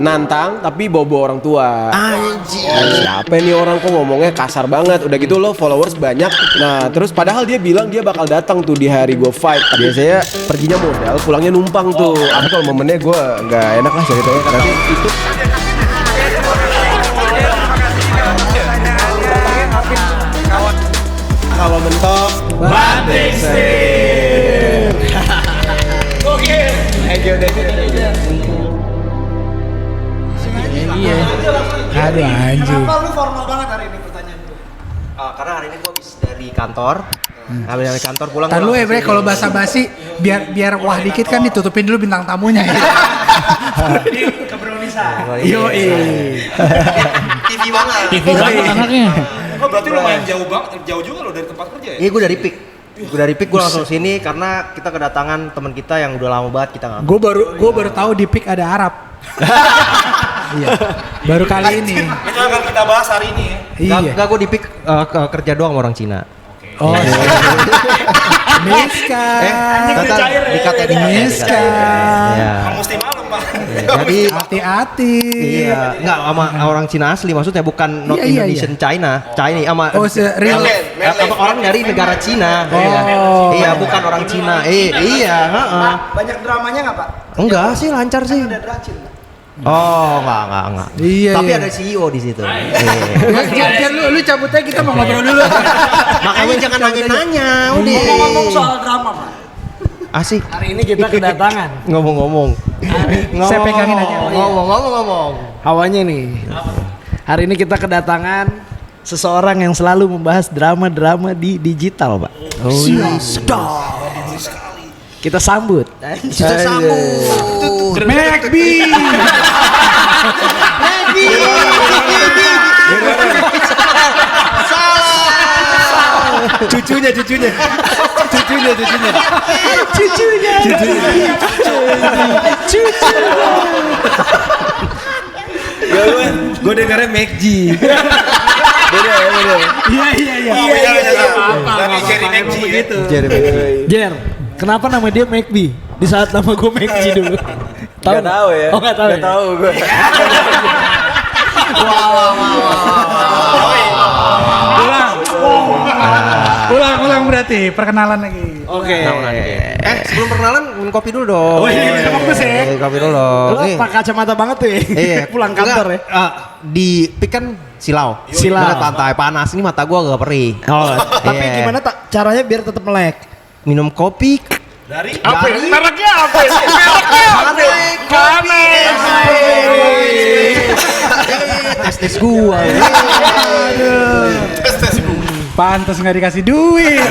nantang tapi bobo orang tua. Anjir. Siapa nih orang kok ngomongnya kasar banget. Udah gitu lo followers banyak. Nah terus padahal dia bilang dia bakal datang tuh di hari gue fight. Biasanya perginya modal, pulangnya numpang tuh. Apa kalau momennya gue nggak enak lah ceritanya karena itu. Kalau mentok Banting setir. Oke. Thank you. Iya. Aduh anjing. Kenapa lu formal banget hari ini pertanyaan gue? Karena hari ini gue habis dari kantor. Habis dari kantor pulang. Ntar lu bre kalau basa-basi biar wah dikit kan ditutupin dulu bintang tamunya ya. Ini kebrownisan. Yo TV banget. TV banget anaknya. Oh berarti lumayan jauh juga lo dari tempat kerja ya? Iya gue dari PIK. Gue langsung sini karena kita kedatangan teman kita yang udah lama banget kita nggak. Gue baru tahu di PIK ada Arab. Iya. Baru kali ini. Itu akan kita bahas hari ini ya. Iya. Enggak, gue di PIK kerja doang sama orang Cina. Oh. Miska. Dikata di Miska. Iya. Mesti malu Pak. Jadi Hati-hati. iya, enggak sama orang Cina asli maksudnya bukan not Iya. Indonesian China sama Oh, real. sama orang dari negara Cina. Oh. Iya, bukan orang Cina. Iya, heeh. Banyak dramanya nggak Pak? Enggak sih, lancar sih. Ada Dracin. Oh, enggak. Iya, Tapi iya. ada CEO di situ. Iya. Jangan lu cabut aja kita mau ngobrol dulu. Makanya jangan nanya-nanya, udah. Ngomong-ngomong soal drama Pak. Asik. Hari ini kita kedatangan. Ngomong-ngomong. Saya pegangin aja. Ngomong-ngomong. Hawanya nih. Hari ini kita kedatangan seseorang yang selalu membahas drama-drama di digital, Pak. Oh, Kita sambut. Kita sambut. McB. Cucunya. Gue dengarnya McG. Beda. Iya. Dari Jerry McG gitu. Jer, kenapa nama dia McB? Di saat nama gue McG dulu. Gak tahu ya. Oh nggak tahu. Gak tahu gue. Ulang berarti perkenalan lagi. Oke. Sebelum perkenalan minum kopi dulu dong. Oh iya, fokus ya. Kopi dulu dong. Lo pakai kacamata banget tuh ya. Iya. Pulang kantor ya. Di PIK kan silau. Dekat pantai panas. Ini mata gua agak perih. Oh, tapi Iya. gimana caranya biar tetap melek? Minum kopi. Dari Mereknya apa? Tes gua. Pantes nggak dikasih duit.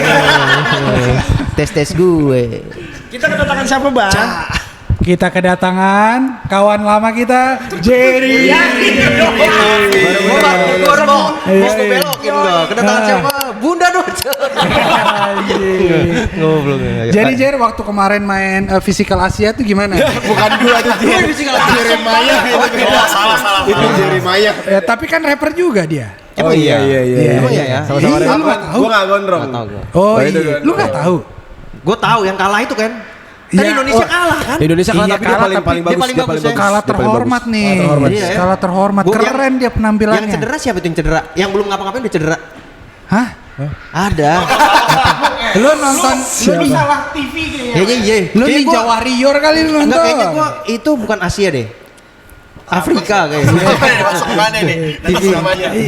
Tes gue. Kita kedatangan siapa, Bang? Kita kedatangan kawan lama kita, Jerry. Mau belokin gua. Kedatangan siapa? Bunda Doce. Ngobrol. Jadi Jer, waktu kemarin main Physical Asia tuh gimana? Bukan gua tuh Jeremaya. Salah. Itu Jeremaya. Ya, tapi kan rapper juga dia. Oh iya. Emang iya ya? Sama-sama Iya, lu nggak tahu? Gue nggak gondrong. Nggak tahu gua. Oh Oh, itu iya, kan. lu nggak tahu? Gue tahu yang kalah itu kan. Kan Iya, Indonesia oh. kalah kan? Indonesia kalah Iya, tapi dia kalah, paling tapi paling dia bagus. paling Dia bagus, paling ya. bagus. Kalah Dia paling terhormat bagus. nih. Terhormat. Iya, ya. Kalah terhormat. Gua Keren dia penampilannya. Yang cedera siapa itu yang cedera? Yang belum ngapa-ngapain udah cedera. Hah? Ada. Lu nonton? Lu salah TV kayaknya. Iya. Lu Kayaknya Ninja gua- Warrior kali lu Enggak, nonton? kayaknya gua itu bukan Asia deh. Afrika kayaknya. Masuk mana nih? TV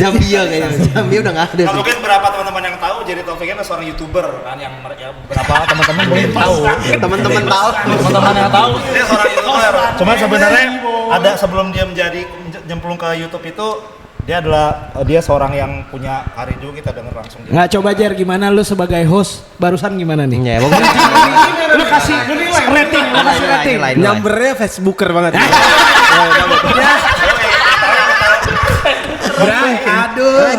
Zambia kayaknya. Zambia udah enggak ada. Nah, mungkin beberapa teman-teman yang tahu Jerry Taufik kan seorang YouTuber kan yang beberapa teman-teman mungkin tahu. Teman-teman tahu. Teman-teman yang tahu dia seorang YouTuber. Cuman sebenarnya ada sebelum dia menjadi nyemplung ke YouTube itu dia seorang yang punya karir juga, kita denger langsung. Nggak, coba Jer, gimana lu sebagai host barusan gimana nih? Iya, pokoknya Lu kasih rating, lu kasih rating. Nyambernya Facebooker banget. Aduh.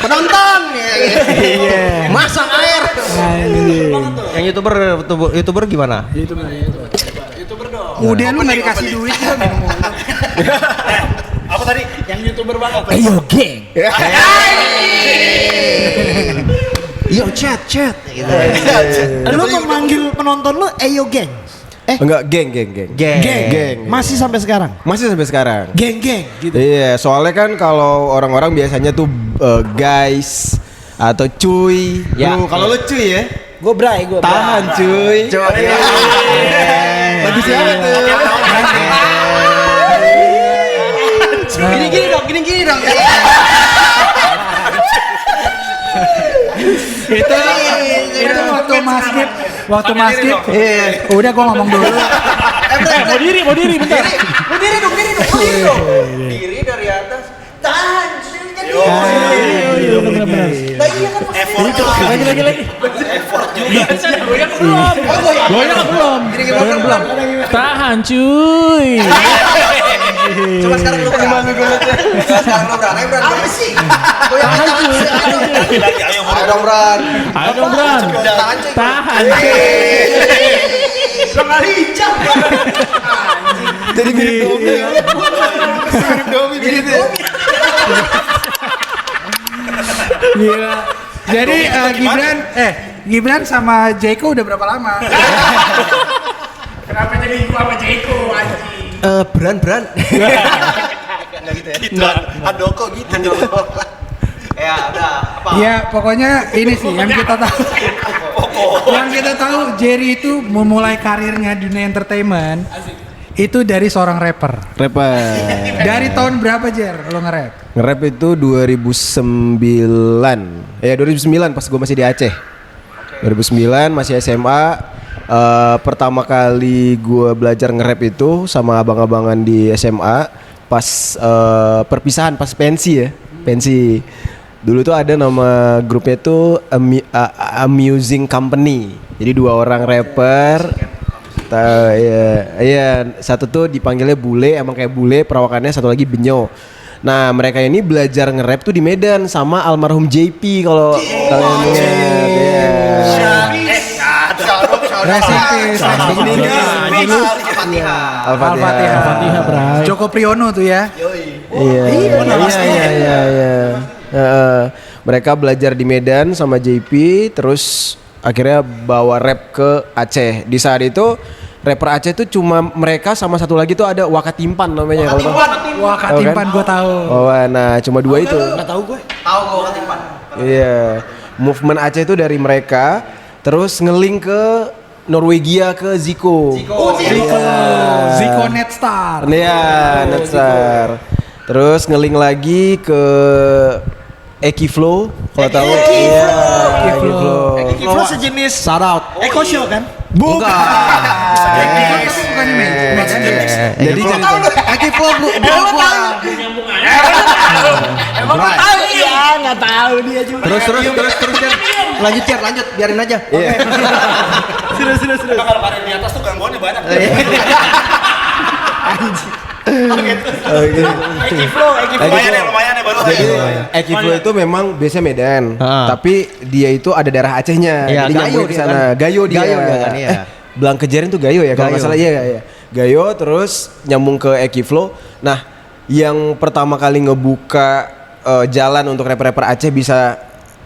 penonton ya. Masang air. Yang YouTuber gimana? Udah lu nggak dikasih duit kan minum mulu. Apa tadi? Yang YouTuber banget. Ayo geng. Yo chat gitu. Lu memanggil penonton lu Ayo geng. Enggak, geng. Geng. Masih sampai sekarang. Masih sampai sekarang. Geng gitu. Iya, soalnya kan kalau orang-orang biasanya tuh guys atau cuy. Ya. Kalau lu cuy ya, Gue Bray, gue tahan cuy. Lagu siapa tuh? Gini dong. Itu waktu masjid. Udah gua ngomong dulu. Mau diri bentar. Diri dari atas. Tahan. Benar. Lagi. Goyang belum. Tahan cuy. Coba sekarang lu berani. Apa sih? Tahan cuy. Ayo dong, Bran. Tahan cuy. Jadi mirip Domi. Gila. Jadi Gibran sama Jeko udah berapa lama? Kenapa jadi gua sama Jeko anjing? Bran. Enggak gitu ya. Enggak. Handoko gitu. Ya, udah. Apa? Ya pokoknya ini sih yang kita tahu. Yang kita tahu Jerry itu memulai karirnya di dunia entertainment itu dari seorang rapper. Dari tahun berapa Jer lo nge-rap? Nge-rap itu 2009. Ya 2009 pas gue masih di Aceh. 2009 masih SMA. Pertama kali gue belajar nge-rap itu sama abang-abangan di SMA pas perpisahan, pas pensi ya. Pensi. Dulu tuh ada nama grupnya tuh Amusing Company. Jadi 2 orang rapper. Iya, satu tuh dipanggilnya Bule, emang kayak Bule, perawakannya satu lagi Benyo. Nah, mereka ini belajar nge-rap tuh di Medan sama almarhum JP kalau kalian ingat. Al-Fatihah, Bray. Joko Priyono tuh ya. Iya. Mereka belajar di Medan sama JP, terus akhirnya bawa rap ke Aceh. Di saat itu rapper Aceh tuh cuma mereka sama satu lagi tuh ada Wakatimpan namanya. Wakatimpan gue tahu. Nah cuma 2 itu. Nggak tahu gue. Tahu gua Wakatimpan. Iya, movement Aceh itu dari mereka, terus ngeling ke Norwegia ke Zico. Zico Netstar. Iya, Netstar. Terus ngeling lagi ke Eki Flow, kalau tahu. Iya, Eki Flow. Itu sejenis shout out. Eko Show kan? Bukan. Bukan Jadi Eki Flow gua. Emang nggak tahu ya? Nggak tahu dia juga. Terus lanjut biarin aja. Iya. Sudah. Kalau kalian di atas tuh gangguannya banyak. Eki Flow. Lumayan ya baru. Jadi Eki Flow itu memang biasanya Medan, tapi dia itu ada darah Acehnya. Iya, Jadi Gayo nyambung ke dia sana. kan. Gayo dia kan, iya. Belang Kejarin tuh Gayo ya kalau nggak Gayo. salah. Iya. Gayo terus nyambung ke Eki Flow. Nah, yang pertama kali ngebuka jalan untuk rapper-rapper Aceh bisa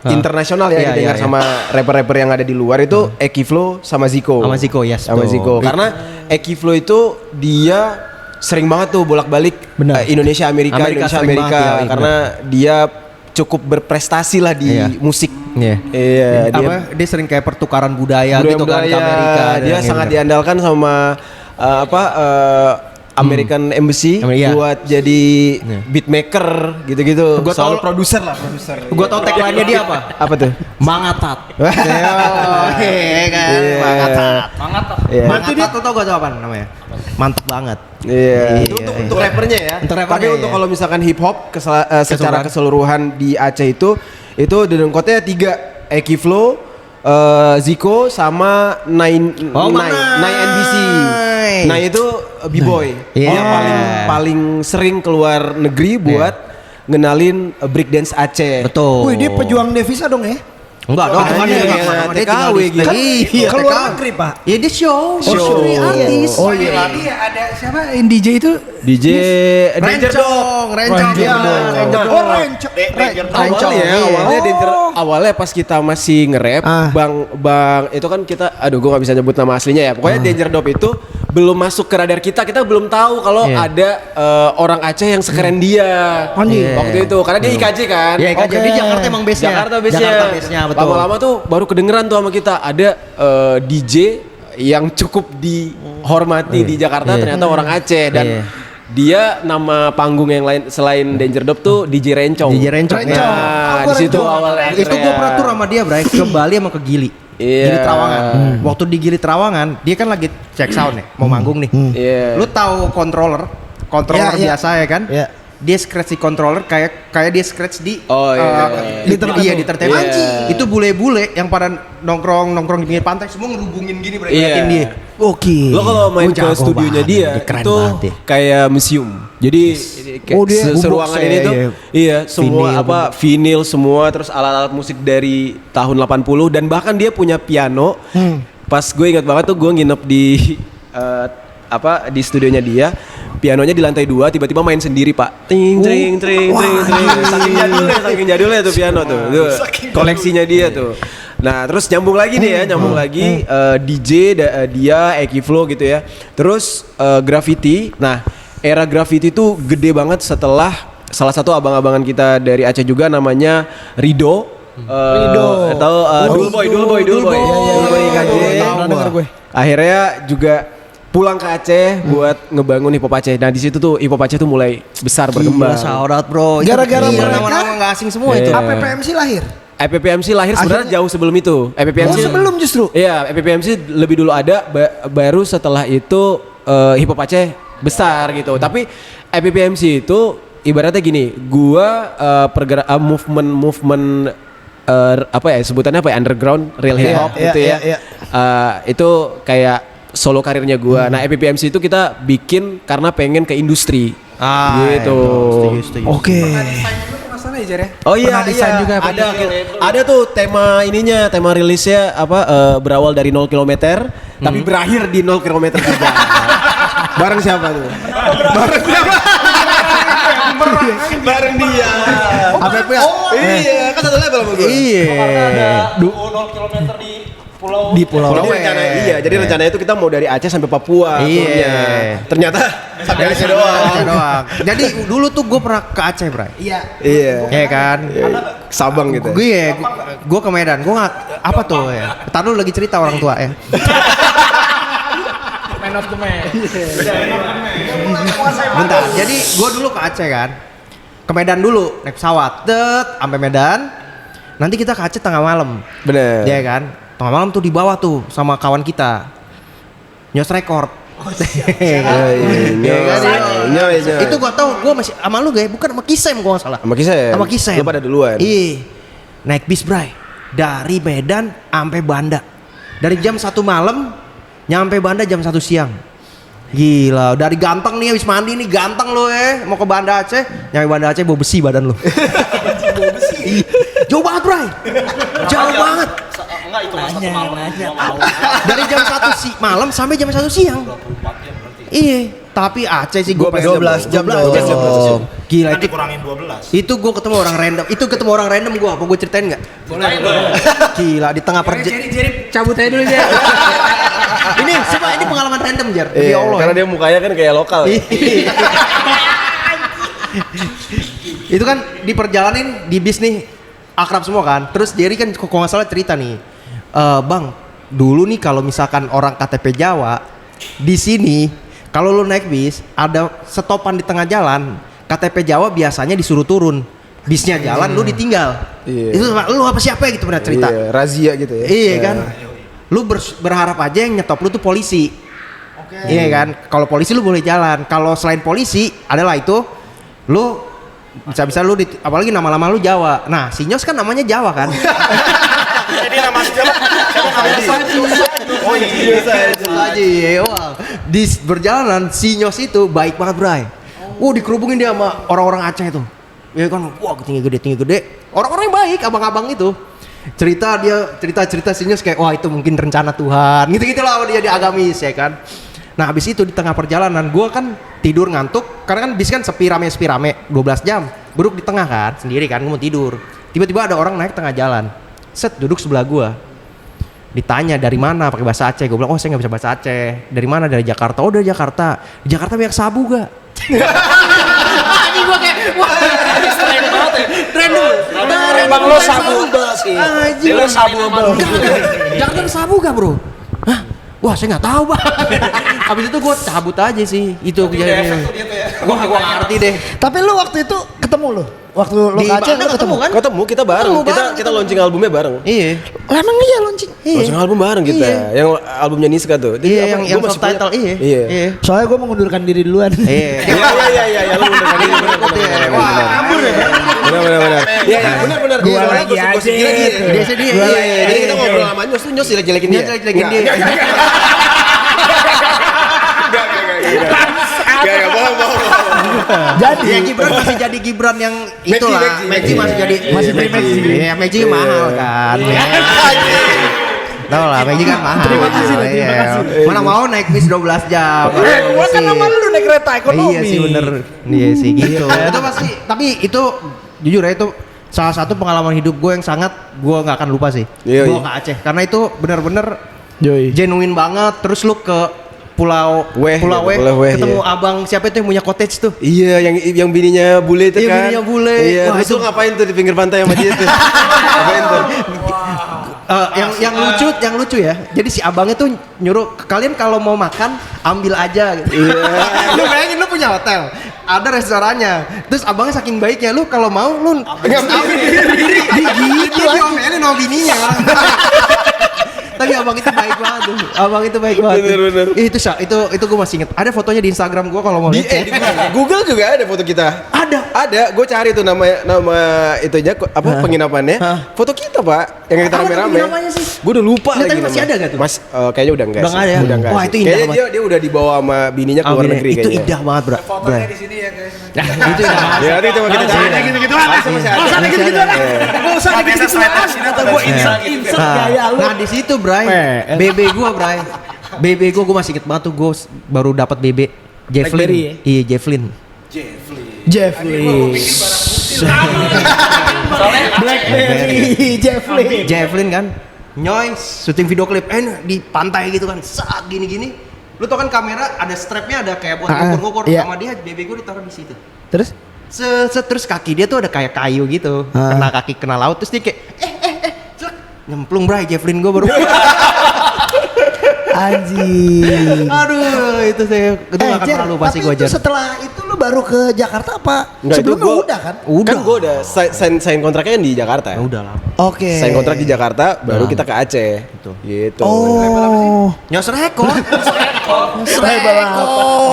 internasional ya, didengar sama rapper-rapper yang ada di luar itu Eki Flow sama Zico. Sama Zico, yes, Sama betul. Zico. Karena Eki Flow itu dia sering banget tuh bolak-balik Indonesia Amerika sering banget, ya, karena dia cukup berprestasi lah di musik. Iya, Dia sering kayak pertukaran budaya gitu kan ke Amerika. Dia sangat diandalkan sama American Embassy buat jadi beatmaker gitu-gitu. Gua Soal tahu- produser. Gua tau tagline-nya dia apa? Apa tuh? Mangatat. Mangatat. Mangatat tuh tau gak tuh apa namanya? Mantap banget. Iya. Itu untuk rappernya ya. Untuk rappernya, Tapi untuk iya. kalau misalkan hip hop secara keseluruhan di Aceh itu dedengkotnya 3, Eki Flow, Zico sama Nine NBC. Nah itu B-boy. Dia paling sering keluar negeri buat ngenalin breakdance Aceh. Betul. Wih, dia pejuang devisa dong ya? Enggak dong, Kan dia TKW gitu. Iya, Keluar negeri, Pak. Ya dia show. Artis. Oh iya. Ada siapa DJ itu? DJ Danger Dog. Awalnya pas kita masih nge-rap, Bang itu kan kita gua nggak bisa nyebut nama aslinya ya. Pokoknya Danger Dog itu belum masuk ke radar kita belum tahu kalau ada orang Aceh yang sekeren dia. Waktu itu karena dia IKJ kan. Ya IKJ di Jakarta emang base-nya. Jakarta base-nya, betul. Lama-lama tuh baru kedengeran tuh sama kita ada DJ yang cukup dihormati di Jakarta ternyata orang Aceh dan dia nama panggung yang lain selain Danger Dop tuh DJ Rencong. DJ Rencong. Nah, di situ awalnya. Itu gue pernah tur sama dia, Bray, ke Bali sama ke Gili. Gili Trawangan. Waktu di Gili Trawangan, dia kan lagi check sound nih, mau manggung nih. Lu tahu controller biasa ya kan? Dia scratch di controller kayak dia scratch di di entertainment. Itu bule-bule yang pada nongkrong di pinggir pantai semua ngerubungin gini ngeliatin dia. Oke. Lo kalau main ke studionya dia itu kayak museum. Jadi seruangan ini tuh semua vinyl semua terus alat-alat musik dari tahun 80 dan bahkan dia punya piano. Pas gue ingat banget tuh gue nginep di di studionya dia. Pianonya di lantai 2 tiba-tiba main sendiri pak, ting. Saking jadulnya tuh piano tuh koleksinya dia tuh. Nah terus nyambung lagi DJ dia Eki Flow gitu ya. Terus Graffiti. Nah era Graffiti tuh gede banget setelah salah satu abang-abangan kita dari Aceh juga namanya Rido. Atau Dulboy. Akhirnya juga pulang ke Aceh buat ngebangun hip hop Aceh. Nah di situ tuh hip hop Aceh tuh mulai besar berkembang. Shout bro. Gara-gara mereka nama-nama nggak asing semua itu. APPMC lahir. EPPMC lahir sebenarnya jauh sebelum itu. EPPMC sebelum justru. Iya, EPPMC lebih dulu ada, baru setelah itu hip hop Aceh besar gitu. Tapi EPPMC itu ibaratnya gini, gua movement sebutannya underground real hip hop gitu ya. Itu kayak solo karirnya gua. Nah, EPPMC itu kita bikin karena pengen ke industri. Gitu. Oke. Oh iya, juga ada tuh tema rilisnya berawal dari 0 km tapi berakhir di 0 km juga. Bareng siapa tuh? Bareng dia. Iya, kan satu level sama gue. Iya. 0 km di Pulau jadi rencananya itu kita mau dari Aceh sampai Papua. Iya. Ternyata sampai Aceh doang. Jadi dulu tuh gue pernah ke Aceh, Bray. Iya kan. Sabang gitu. Gue ke Medan. Gue nggak apa tuh ya. Ntar lu lagi cerita orang tua ya. Man of the man. Bentar. Jadi gue dulu ke Aceh kan. Ke Medan dulu naik pesawat. Sampai Medan. Nanti kita ke Aceh tengah malam. Bener. Iya kan. Tengah malam tuh di bawah tuh sama kawan kita Nyos Record. Itu gua tahu gua masih sama lu guys, bukan sama Kisem gua enggak salah. Sama Kisem. Lu pada duluan. Iya. Naik bis, Bray. Dari Medan sampai Banda. Dari jam 1 malam nyampe Banda jam 1 siang. Gila, dari ganteng nih habis mandi nih ganteng lu mau ke Banda Aceh, nyampe Banda Aceh bau besi badan lu. Bau besi. Jauh banget, Bray. Jauh banget. Enggak itu masa malam. Dari jam 1 malam sampai jam 1 siang. Iya, tapi Aceh sih gue 12 jam. Gila Kan itu dikurangin 12. Itu gue ketemu orang random. Gue apa gue ceritain enggak? Boleh. Gila di tengah Jadi cabut aja dulu Jer. ini pengalaman random, Jar. Iya, Ya Allah. karena dia mukanya kan kayak lokal. Itu kan di perjalanan di bis nih akrab semua kan. Terus Jerry kan kok nggak salah cerita nih, Bang, dulu nih kalau misalkan orang KTP Jawa di sini, kalau lu naik bis ada stopan di tengah jalan, KTP Jawa biasanya disuruh turun, bisnya jalan, lu ditinggal. Itu lu apa siapa gitu pernah cerita? Iya, razia gitu ya. Iya kan. Lu berharap aja yang nyetop lu tuh polisi. Iya kan. Kalau polisi lu boleh jalan. Kalau selain polisi adalah itu lu bisa lu apalagi nama-nama lu Jawa. Nah, Sinyos kan namanya Jawa kan. Jadi nama siapa? Oh iya, Saji. Wah. Di berjalanan Sinyos itu baik banget, Bray. Dikerubungin dia sama orang-orang Aceh tuh. Ya kan, wah tinggi gede. Orang-orang yang baik, abang-abang itu. Cerita Sinyos kayak wah itu mungkin rencana Tuhan. Gitu-gitu lah dia agamis ya kan. Nah habis itu di tengah perjalanan gue kan tidur ngantuk karena kan bis kan sepi rame 12 jam duduk di tengah kan sendiri kan gue mau tidur, tiba-tiba ada orang naik tengah jalan, set duduk sebelah gue, Ditanya dari mana pakai bahasa Aceh. Gue bilang, oh saya nggak bisa bahasa Aceh. Dari mana? Dari Jakarta. Oh dari Jakarta. Di Jakarta banyak sabu gak? Ini gue kayak wah tren dulu. Emang lo sabu sih. Lo sabu Jakarta ada sabu gak bro? Hah? Wah saya nggak tahu bang. Habis itu gue cabut aja sih. Itu kejadian. Gue nggak ngerti deh. Tapi lu waktu itu ketemu lu? Waktu lu Di ke Aceh Bandar lu ketemu kan? Ketemu kita bareng. Kita launching albumnya bareng. Iya. Lah emang iya launching. Launching album bareng kita. Yang albumnya Niska tuh. Jadi Iya apa, yang gua masih punya- subtitle iya. Iya. Soalnya gue mengundurkan diri duluan. Iya. Iya, lu bener diri bener. Wah, kabur ya. Bener. Iya, bener. Gua Soalnya lagi gosip-gosip aja gila gitu. Dia sedih. Iya. Jadi kita ngobrol sama Nyos tuh Nyos jelek-jelekin dia. Jelek-jelekin dia. Gak, bohong. Jadi Ya Gibran masih jadi Gibran yang itulah. Magic masih jadi Masih jadi Magic. Iya, Magic mahal kan. Tahu lah, Magic kan mahal. Terima kasih. Mana mau naik bis 12 jam. gua kan sama lu naik kereta ekonomi. Iya sih bener. Iya sih gitu. Itu pasti. Tapi itu jujur ya itu salah satu pengalaman hidup gue yang sangat gue nggak akan lupa sih. Iya, Gue iya. ke Aceh karena itu bener-bener Yoi. genuine banget. Terus lu ke Pulau Weh, ketemu iya. abang siapa itu yang punya cottage tuh? Iya, yang bininya bule itu Iya, kan. bininya bule. Iya, Wah, terus itu- lu ngapain tuh di pinggir pantai sama dia tuh? Ngapain tuh? Yang lucu ya. Jadi si abangnya tuh nyuruh kalian kalau mau makan ambil aja gitu. Lu bayangin lu punya hotel, ada restorannya. Terus abangnya saking baiknya lu kalau mau lu ambil diri. Gitu diomelin sama bininya. Tapi abang itu baik banget tuh. Abang itu baik banget. Bener. Itu gue masih inget. Ada fotonya di Instagram gue kalau mau Di lihat. Google juga ada foto kita. Ada, gue cari tuh nama itunya apa penginapannya. Foto kita, Pak, yang kita Apa tuh rame-rame. penginapannya sih? Gue udah lupa Lihat lagi tadi masih namanya. ada nggak tuh? Mas, kayaknya udah enggak Udah sih. nggak ada ya? Udah enggak. Wah, sih. itu indah Kayaknya banget. dia udah dibawa sama bininya ke luar negeri Itu kayaknya. indah banget, bro. Fotonya di sini ya guys. Itu indah banget. Ya, nanti coba kita cari. gitu-gituan. Gak usah Biasa sweater sini atau gua insert gaya lu. Nah di situ Bray, BB gua Bray, BB gua masih inget banget tuh gua baru dapat BB Javelin, Blackberry ya? iya Javelin, Jeffrey. Blackberry Jeffrey. Javelin kan, nyoy, syuting video klip, di pantai gitu kan, saat gini-gini, lu tau kan kamera ada strapnya ada kayak buat ngukur-ngukur, iya. sama dia BB gua ditaruh di situ, Terus? terus kaki dia tuh ada kayak kayu gitu, kena kaki kena laut, terus dia kayak celak, nyemplung Bray, Javelin gua baru. Anjing. Aduh, itu saya itu gak akan Jer, pernah lupa sih tapi gua itu Jer. setelah itu lu baru ke Jakarta apa? Enggak, itu Sebelumnya gua- udah kan? Kan gue udah sign kontraknya di Jakarta. Ya udah lah. Oke. Sign kontrak di Jakarta, baru kita ke Aceh. Gitu. Oh. Nyos rekor. Label apa?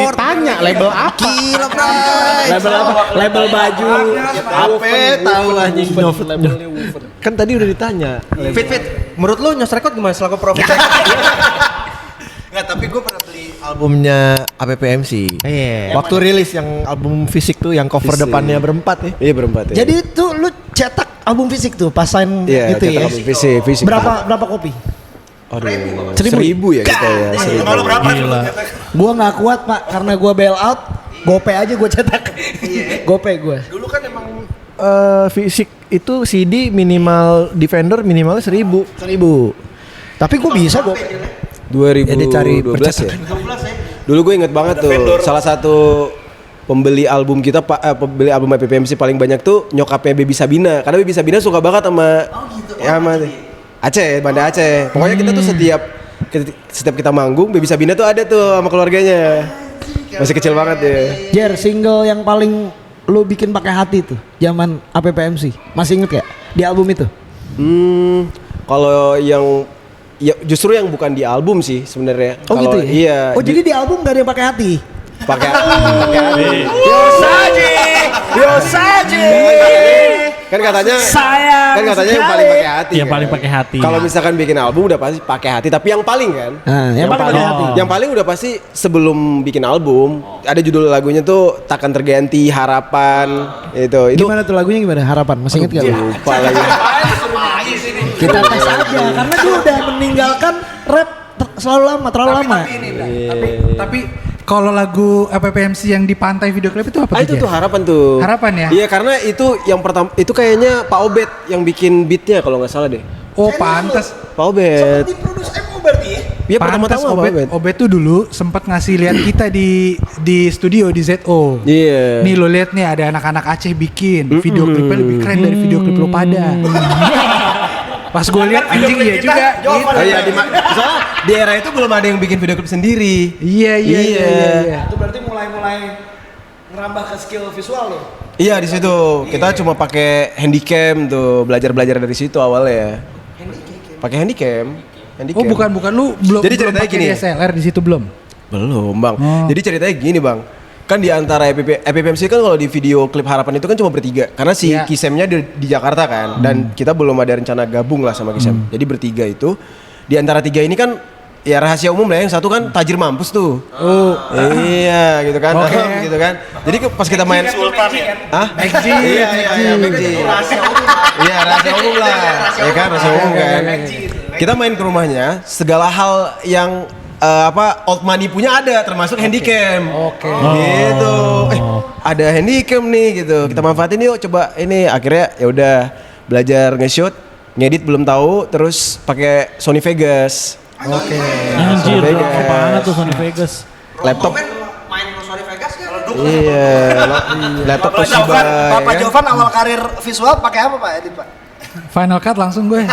Ditanya label apa? Gila, Bray. Label apa? Label baju. Apa tahu anjing. Kan tadi udah ditanya. Fit. Menurut lu Nyos rekor gimana selaku profit? Nggak, tapi gue pernah beli albumnya APPMC. Iya. Waktu rilis yang album fisik tuh yang cover Fisik. depannya berempat ya. Iya berempat ya. Jadi itu lu cetak album fisik tuh pas sign iya, gitu kita ya? album fisik. Berapa kopi? Aduh, 1.000 1000 ya kita ya. 1000. Kalau berapa? Gua nggak kuat pak karena gua bail out. Gope aja gua cetak. Gope gua. Dulu kan emang fisik itu CD minimal di vendor minimalnya 1000. 1.000. Tapi gua bisa gua. 2012 Ya, dia cari ya. Dulu gue inget banget tuh salah satu pembeli album kita pembeli album PPMC paling banyak tuh nyokapnya Baby Sabina karena Baby Sabina suka banget sama sama Aceh, Banda Aceh. Pokoknya kita tuh setiap kita manggung Baby Sabina tuh ada tuh sama keluarganya. Masih kecil banget ya. Jer, single yang paling lu bikin pakai hati tuh zaman APPMC. Masih inget gak di album itu? Kalau yang ya justru yang bukan di album sih sebenarnya. Oh Kalau- gitu ya? Iya. Oh jadi di album gak ada yang pakai hati? pakai hati. Kan katanya yang paling pakai hati. Yang kan? paling pakai hati. Kalau misalkan bikin album udah pasti pakai hati, tapi yang paling kan? Yang paling pakai hati. Yang paling udah pasti sebelum bikin album ada judul lagunya tuh Takkan Terganti, Harapan itu. Gimana tuh lagunya gimana? Harapan masih inget gak? Lupa lagi. Kita tes aja karena dia udah meninggalkan rap terlalu lama. Tapi kalau lagu APPMC yang di pantai video klip itu apa Itu tuh? tuh Jer? Harapan tuh. Harapan ya? Iya karena itu yang pertama itu kayaknya Pak Obet yang bikin beatnya kalau nggak salah deh. Oh pantes. Pak Obet. Diproduksi Emo berarti ya? Iya Pantes pertama-tama Pak Obet. Obet tuh dulu sempat ngasih lihat kita di studio di ZO. Iya. Nih lo lihat nih ada anak-anak Aceh bikin video klipnya lebih keren dari video klip lo pada. Pas gue lihat anjing iya juga. Gitu. Oh iya soalnya di era itu belum ada yang bikin video klip sendiri. Iya. Itu berarti mulai ngerambah ke skill visual loh. Iya di situ kita cuma pakai handycam tuh belajar dari situ awalnya. Pakai handycam. Oh bukan lu belum. Jadi ceritanya pakai gini. DSLR di situ belum. Belum bang. Oh. Jadi ceritanya gini bang. Kan di antara EPPMC kan kalau di video klip Harapan itu kan cuma bertiga. Karena si Iya. Kisemnya di Jakarta kan. Dan kita belum ada rencana gabung lah sama Kisem. Jadi bertiga itu. Di antara tiga ini kan ya rahasia umum lah, yang satu kan tajir mampus tuh. Oh. Iya gitu kan. Oke. Gitu kan. Jadi pas kita main Sultan ya. Hah? McG. Iya, McG. Iya, rahasia umum lah. Ya kan, rahasia umum kan. Kita main ke rumahnya, segala hal yang old money punya ada, termasuk handycam. Oke. Gitu. Ada handycam nih gitu. Kita manfaatin yuk, coba ini. Akhirnya ya udah belajar nge-shoot, ngedit belum tahu, terus pakai Sony Vegas. Oke. Anjir, apa banget tuh Sony Vegas. Laptop. Main Sony Vegas kan? Iya, laptop Toshiba. Bapak ya kan? Jovan awal karir visual pakai apa Pak Edit Pak? Final Cut langsung gue.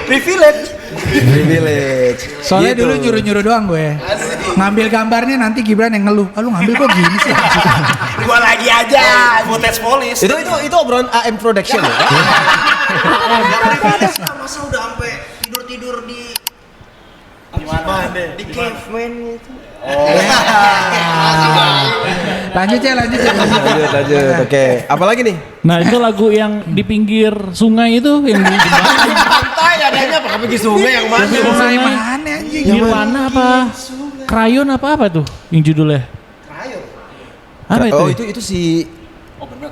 Privilege. Privilege. Soalnya Gitu. dulu nyuruh-nyuruh doang gue. Ngambil gambarnya nanti Gibran yang ngeluh. Lu ngambil kok gini sih? Gua lagi aja. Footage police. Itu obrolan AM Production ya? Masa udah sampai tidur di di caveman gitu. Lanjut ya. Lanjut. Oke. Apalagi nih? Nah itu lagu yang di pinggir sungai itu yang di jembatan. Pantai adanya apa? Pergi sungai yang mana? Sungai mana anjing? Nirwana apa? Krayon apa tuh yang judulnya? Krayon. Apa itu? Oh itu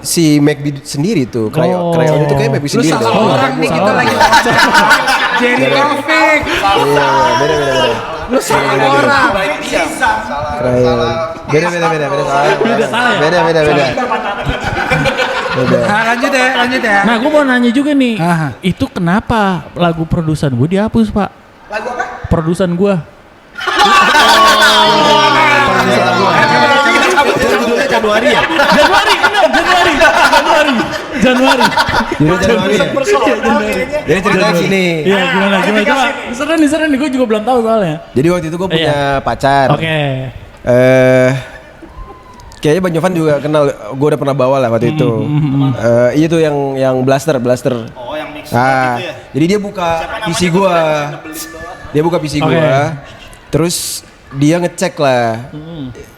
si McB sendiri tuh. Oh. Krayon itu kayak McB Lu sendiri. salah dong. orang nih kita salah lagi. Jerry Taufik. Iya, beda. Lu salah orang. Krayon. Beda. salah ya? Beda. Nah, lanjut ya. Nah gue mau nanya juga nih, Aha. itu kenapa lagu produsen gue dihapus pak? Lagu apa? Produsen gue. Judulnya Januari ya? Januari. Jadi ceritanya gini. Iya gimana coba. Seru nih, gue juga belum tahu soalnya. Jadi waktu itu gue punya pacar. Oke. Kayaknya Bang Jovan juga kenal, gue udah pernah bawa lah waktu itu. Iya tuh yang blaster. Oh, yang mix Ah, gitu ya. jadi dia buka PC gua. Dia buka PC Oke. gua. Terus dia ngecek lah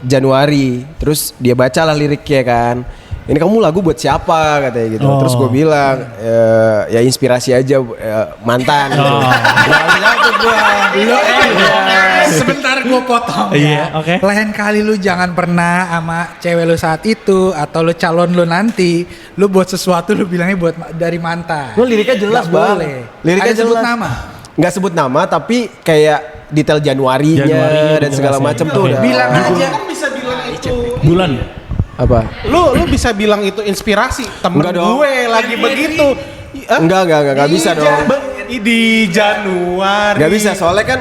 Januari. Terus dia baca lah liriknya kan. Ini kamu lagu buat siapa katanya gitu. Oh. Terus gue bilang ya inspirasi aja mantan. Gitu. Jatuh gua. Sebentar gue potong Iya, ya. oke. Lain kali lu jangan pernah sama cewek lu saat itu atau lu calon lu nanti, lu buat sesuatu lu bilangnya buat dari mantan. Gue liriknya jelas Nggak Bang. boleh. Liriknya Ada sebut jelas. nama. Nggak sebut nama tapi kayak detail Januarinya dan segala dijelasin. macam tuh Oke. udah. Bilang aja. Kan bisa bilang itu. Bulan. Apa? Lu bisa bilang itu inspirasi temen Enggak dong. gue lagi begitu. Enggak bisa dong. Di Januari. Gak bisa, soalnya kan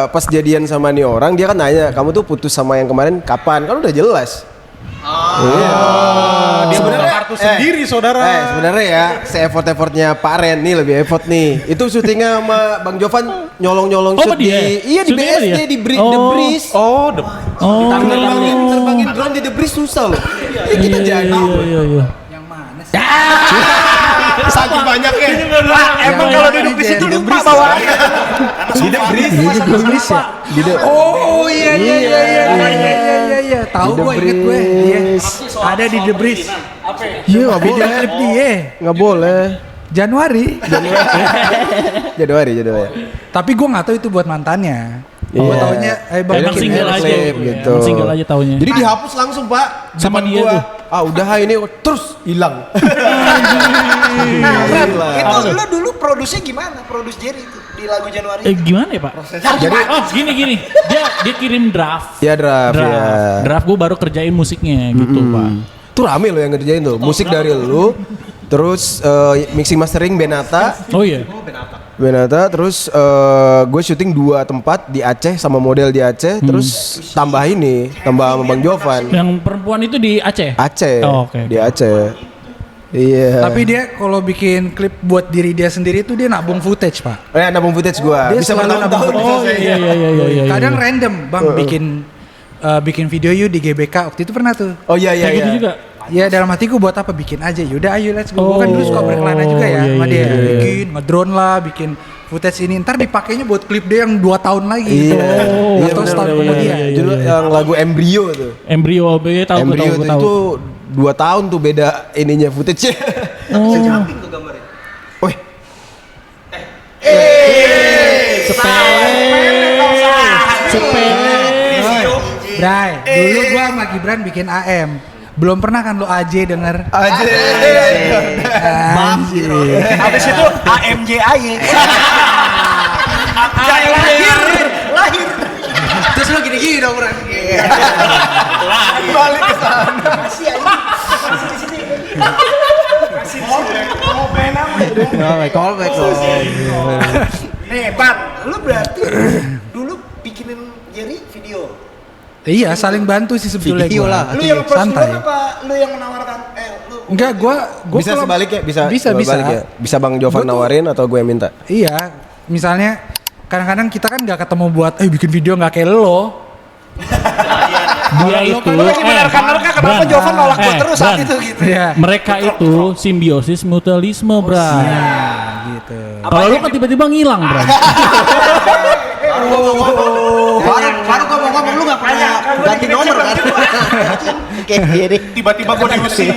pas jadian sama nih orang dia kan nanya, kamu tuh putus sama yang kemarin kapan? Kan udah jelas. Iya. Dia buka kartu sendiri saudara. Sebenarnya ya, se-effort-effortnya Pak Ren nih lebih effort nih. Itu syutingnya sama Bang Jovan nyolong-nyolong Oh, shoot dia? iya di Syutingnya BSD dia? di The Oh. Breeze. Oh, Terbangin drone di The Breeze susah loh. Ya, kita jadi. Iya. saking banyaknya. Emang kalau duduk di situ lupa bawa. Di The Breeze. Oh iya. Tahu gue inget gue. Iya. Ada di The Breeze. Iya nggak Video boleh. klip dia. Nggak boleh. Januari. Januari. Tapi gue nggak tahu itu buat mantannya. Gue Iya. taunya Emang bikin single aja klip gitu. Emang single aja taunya. Jadi dihapus langsung Pak. Sama Depan dia gua. tuh. Udah ini terus hilang. Itu lu dulu produsnya gimana? Produs Jerry itu di lagu Januari. Gimana ya pak? Jadi Gini. Dia kirim draft. ya draft ya. Draft gue baru kerjain musiknya gitu pak. Tuh rame lo yang ngerjain tuh. Musik dari lu, Terus mixing mastering Benata. Oh iya. Benata, terus gue syuting 2 tempat di Aceh sama model di Aceh, terus tambah sama Bang Jovan. Yang perempuan itu di Aceh. Aceh. Oh, oke. Di Aceh. Iya. Tapi dia kalau bikin klip buat diri dia sendiri tuh dia nabung footage, Pak. nabung footage gue. Dia Bisa selalu nabung bertahun-tahun. footage. Iya. Kadang random, Bang, bikin video yuk di GBK waktu itu pernah tuh. Oh iya. Kayak gitu juga. Ya dalam hatiku buat apa bikin aja. Yaudah ayo let's go. Gua kan dulu suka berkelana juga ya sama dia. Bikin ngedrone lah, bikin footage ini. Ntar dipakainya buat klip dia yang 2 tahun lagi. Iya. Atau setahun kemudian. Dulu yang lagu Embryo tuh. Embryo tahu Embryo gue tahu. itu 2 tahun tuh beda ininya footage-nya. Sejamping tuh gambarnya. Wih. Sepele. Bray, dulu gua sama Gibran bikin AM. Belum pernah kan lo AJ denger? Aja. Anjir. Habis itu AMJ AY. Lahir. Terus lu gini-gini dong, Bro. Balik ke sana. Masih di sini. Callback. Nih, Bang, lu berarti dulu bikinin Jerry video. Iya, saling bantu sih sebetulnya Video gua. lah. Lu yang approach Santai. duluan apa lu yang menawarkan? Lu Enggak, gua Bisa kalau- sebaliknya, bisa Bisa. balik ya. Bisa Bang Jovan Gua tuh- nawarin atau gue yang minta. Iya, misalnya kadang-kadang kita kan nggak ketemu buat bikin video nggak kayak lo. Dia itu kenapa Jovan nolak gua terus saat itu gitu. Iya. Mereka itu simbiosis mutualisme, Bra. Gitu. Kalau lu kan tiba-tiba ngilang, Bra. Baru gua mau ngomong lu gak pernah ganti nomor kan? Kayak gini. Tiba-tiba gue diusir.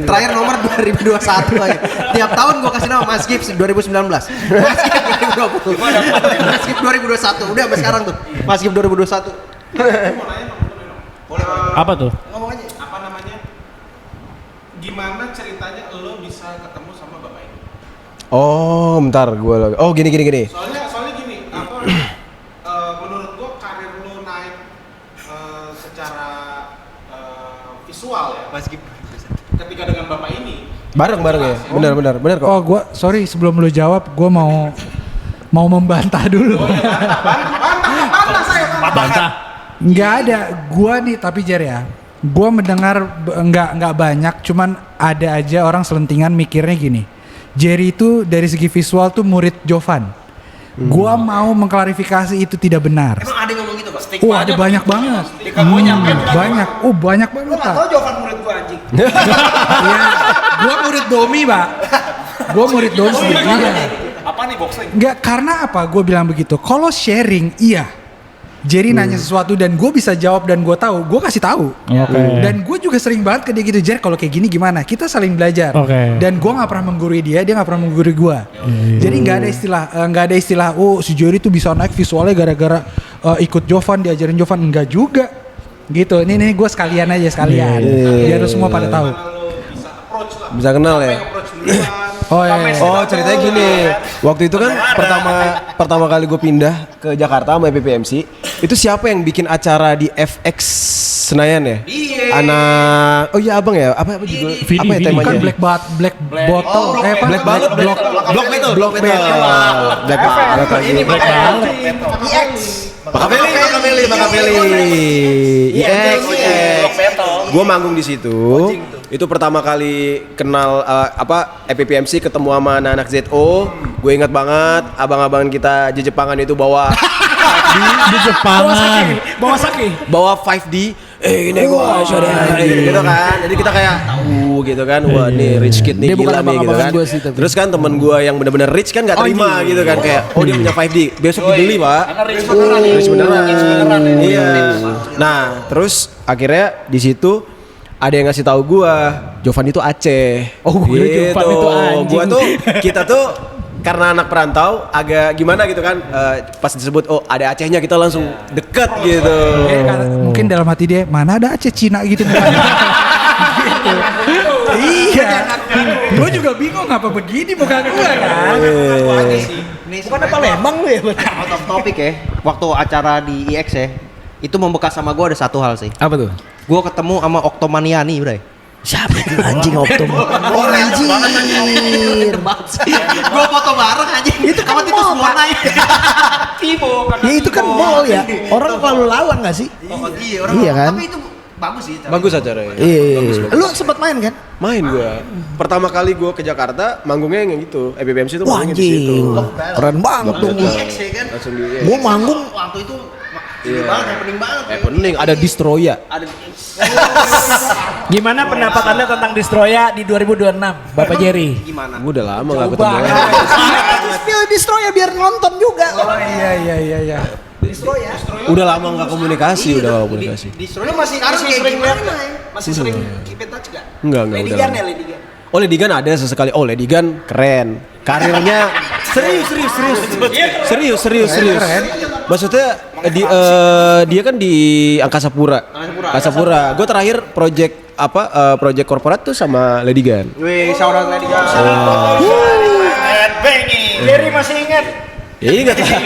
Terakhir nomor 2021 aja. Tiap tahun gua kasih nama Mas Gibbs 2019. Mas Gibbs 2020. Mas Gibbs 2021. Udah sampai sekarang tuh. Mas Gibbs 2021. Apa tuh? Apa namanya? Gimana ceritanya lo bisa ketemu sama bapak ini? Oh, bentar gue lagi. Oh, gini. Soalnya gini, apa? Menurut gua karir lo naik secara visual ya. Mas Gibbs. Ketika dengan bapak ini. Bareng ya. Benar kok. Oh, gua sorry sebelum lu jawab, gua mau membantah dulu. Bantah. Nggak ada, gua nih tapi Jer ya. Gua mendengar nggak banyak, cuman ada aja orang selentingan mikirnya gini. Jerry itu dari segi visual tuh murid Jovan. Gua mau mengklarifikasi itu tidak benar. Emang ada yang ngomong gitu, Pak? Ada banyak banget. Banyak. Banyak banget, Pak. Tahu Jovan murid gua anjing. Iya, gua murid Domi, Pak. Gua murid Domi. Iya. Apa nih boxing? Enggak, karena apa? Gue bilang begitu. Kalau sharing, iya. Jerry nanya sesuatu dan gue bisa jawab dan gue tahu, gue kasih tahu. Oke. Dan gue juga sering banget ke dia gitu, Jer, kalau kayak gini gimana? Kita saling belajar. Oke. Dan gue nggak pernah menggurui dia nggak pernah menggurui gue. Jadi nggak ada istilah, oh si Jerry tuh bisa naik visualnya gara-gara ikut Jovan, diajarin Jovan. Enggak juga. Gitu. Ini gue sekalian aja biar lu semua pada tahu. Bisa kenal ya. Oh iya. Oh, ceritanya gini. Waktu itu kan pertama kali gue pindah ke Jakarta sama PPMC, itu siapa yang bikin acara di FX Senayan ya? Anak Abang ya? Apa judul? Apa ya temanya? Kan Black Bottle, apa? Black Bottle. Block Metal. Black Bottle. Ini Black Bottle. Makaveli. IX. Gue manggung di situ. Itu pertama kali kenal EPPMC, ketemu sama anak-anak ZO. Gue ingat banget abang-abangan kita di Jepangan itu bawa 5D. Di Jepangan. Bawa 5D. Ini gue gitu kan. Jadi kita kayak gitu kan. Wah, nih rich kid nih, Dia bukan gila nih gitu abang-abangan kan. gua sih, tapi. Terus kan temen gue yang bener-bener rich kan gak terima gitu kan, kayak dia punya 5D, besok dibeli, Pak. Rich beneran. Iya. Nah, terus akhirnya di situ ada yang ngasih tahu gua, Jovan itu Aceh. Oh, gue Jovan itu anjing. Gua tuh, kita tuh karena anak perantau agak gimana gitu kan, pas disebut ada Acehnya kita langsung deket gitu. Mungkin dalam hati dia, mana ada Aceh Cina gitu. Gitu. Iya. Gue juga bingung apa begini muka gue kan. Bukan apa Lembang lu ya? Out of topic ya. Waktu acara di IX ya, itu membekas sama gue ada satu hal sih. Apa tuh? Gue ketemu sama Oktomaniani, Bray. Siapa itu anjing Optum? Oh anjing. Gua foto bareng anjing. Itu kan mall, Pak. Ya itu kan mall ya. Orang kalau lawan nggak sih? Oh iya, orang. Iya kan? Tapi itu bagus sih. Bagus acaranya. Iya. Lu sempat main kan? Main gua. Pertama kali gua ke Jakarta, manggungnya yang gitu. BPMC itu Wah manggungnya di situ. anjing. Keren banget dong. Langsung di Gua manggung Waktu itu banget, happening banget. Pening ada Destroya. Gimana pendapat Anda tentang Destroya di 2026, Bapak Jerry? Gimana? Gua udah lama enggak ketemu. Spill Destroy ya biar nonton juga. Oh iya. Udah lama enggak komunikasi, Lu masih sering lihat nggak? Masih sering keep in touch nggak? Enggak, Lady udah Gan lama. ya, Lady Gan. Oh Lady Gan ada sesekali. Oh Lady Gan keren. Karirnya serius. Maksudnya dia kan di Angkasa Pura. Gue terakhir project project korporat tuh sama Lady Gan. Wih, shout out Lady Gan. Jerry masih ingat? Ya ingat lah.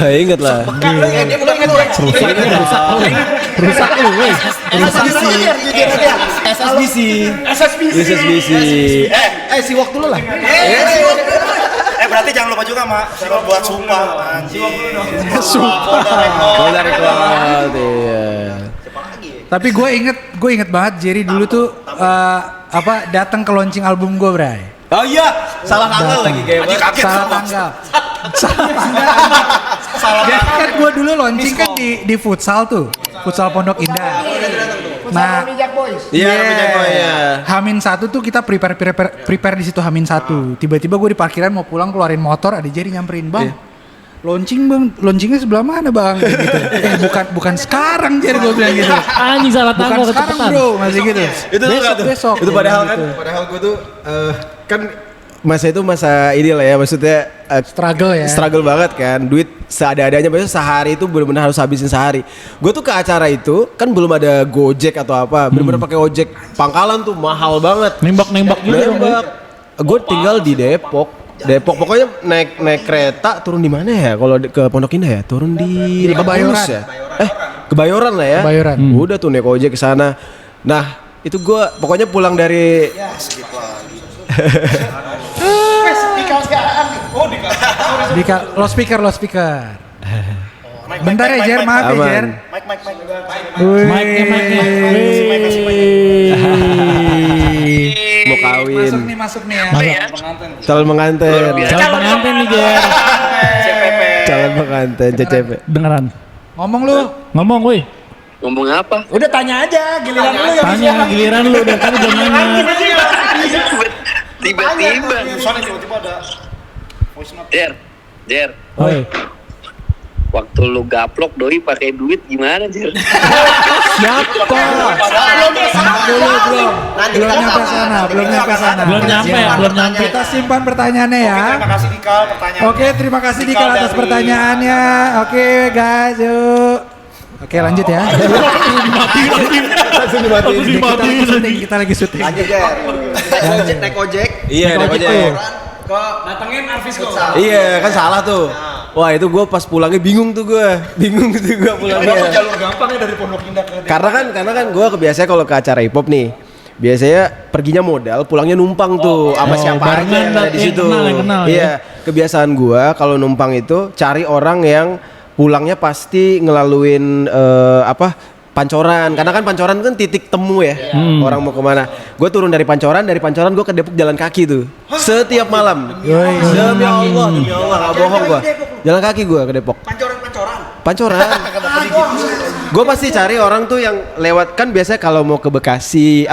Ingat lah. Dia bukan ngetrek. Rusak lu weh. SSBC. Si waktu lu lah. Berarti jangan lupa juga sama syarat buat sumpah. Bola record. Iya. Tapi gue inget banget Jerry dulu tuh datang ke launching album gue, Bray. Oh iya, salah tanggal lagi kayak Salah tanggal. Jadi kan gue dulu launching kan di futsal tuh, futsal Pondok Indah. Nah, Iya. Hamin 1 tuh kita prepare di situ Hamin 1. Tiba-tiba gue di parkiran mau pulang keluarin motor, ada Jerry nyamperin, "Bang, launchingnya sebelah mana bang?" Gitu. Bukan sekarang Jerry, gue bilang gitu. Anjing salah Bukan tanggal sekarang kecepatan. bro, masih gitu. Besok. Itu padahal kan, gitu. padahal gue tuh kan masa itu masa ini lah ya, maksudnya Struggle ya. struggle banget kan, duit seada-adanya, biasanya sehari itu benar-benar harus habisin sehari. Gue tuh ke acara itu kan belum ada Gojek atau apa, benar-benar pakai ojek pangkalan tuh mahal banget. Nembak gitu dong. Gue tinggal di Depok pokoknya naik kereta turun di mana ya, kalau ke Pondok Indah ya turun di Kebayoran. Lebak Bulus ya, Kebayoran lah ya. Kebayoran. Udah tuh naik ojek ke sana. Nah itu gue pokoknya pulang dari Lo speaker. Bentar ya Jer, maaf ya Jer. Mic-nya. mau kawin. Masuk nih ya. Calon pengantin. Calon pengantin nih Jer. Calon pengantin CCP. Beneran. Ngomong lu. Ngomong woi. Ngomong apa? Udah tanya aja giliran lu ya. Tanya giliran lu udah tadi udah nanya. Tiba-tiba. Tiba-tiba ada voice note. Jer. Oi. Waktu lu gaplok doi pakai duit gimana, Jer? Siapa? Belum nyampe sana. Kita simpan pertanyaannya ya. Terima kasih Dikal pertanyaan. Oke, terima kasih Dikal atas pertanyaannya. Oke, guys, yuk. Oke, lanjut ya. Langsung dimatiin. Kita lagi syuting. Lanjut Jer. Naik ojek. Iya, naik ojek. Datengin Arvisco. Iya, kan salah tuh. Wah, itu gue pas pulangnya bingung tuh gue pulangnya. Jalur gampang ya dari Pondok Indah ke Karena kan gue kebiasaan kalau ke acara hip hop nih. Biasanya perginya modal, pulangnya numpang tuh sama siapa aja barengan yang ada di situ. yang kenal, Iya, kebiasaan gue kalau numpang itu cari orang yang pulangnya pasti ngelaluin Pancoran, karena kan Pancoran kan titik temu ya, orang mau kemana. Gue turun dari Pancoran gue ke Depok jalan kaki tuh, setiap malam. Demi Allah, nggak bohong gue. Jalan kaki gue ke Depok. Pancoran. Gue pasti cari orang tuh yang lewat, kan biasanya kalau mau ke Bekasi,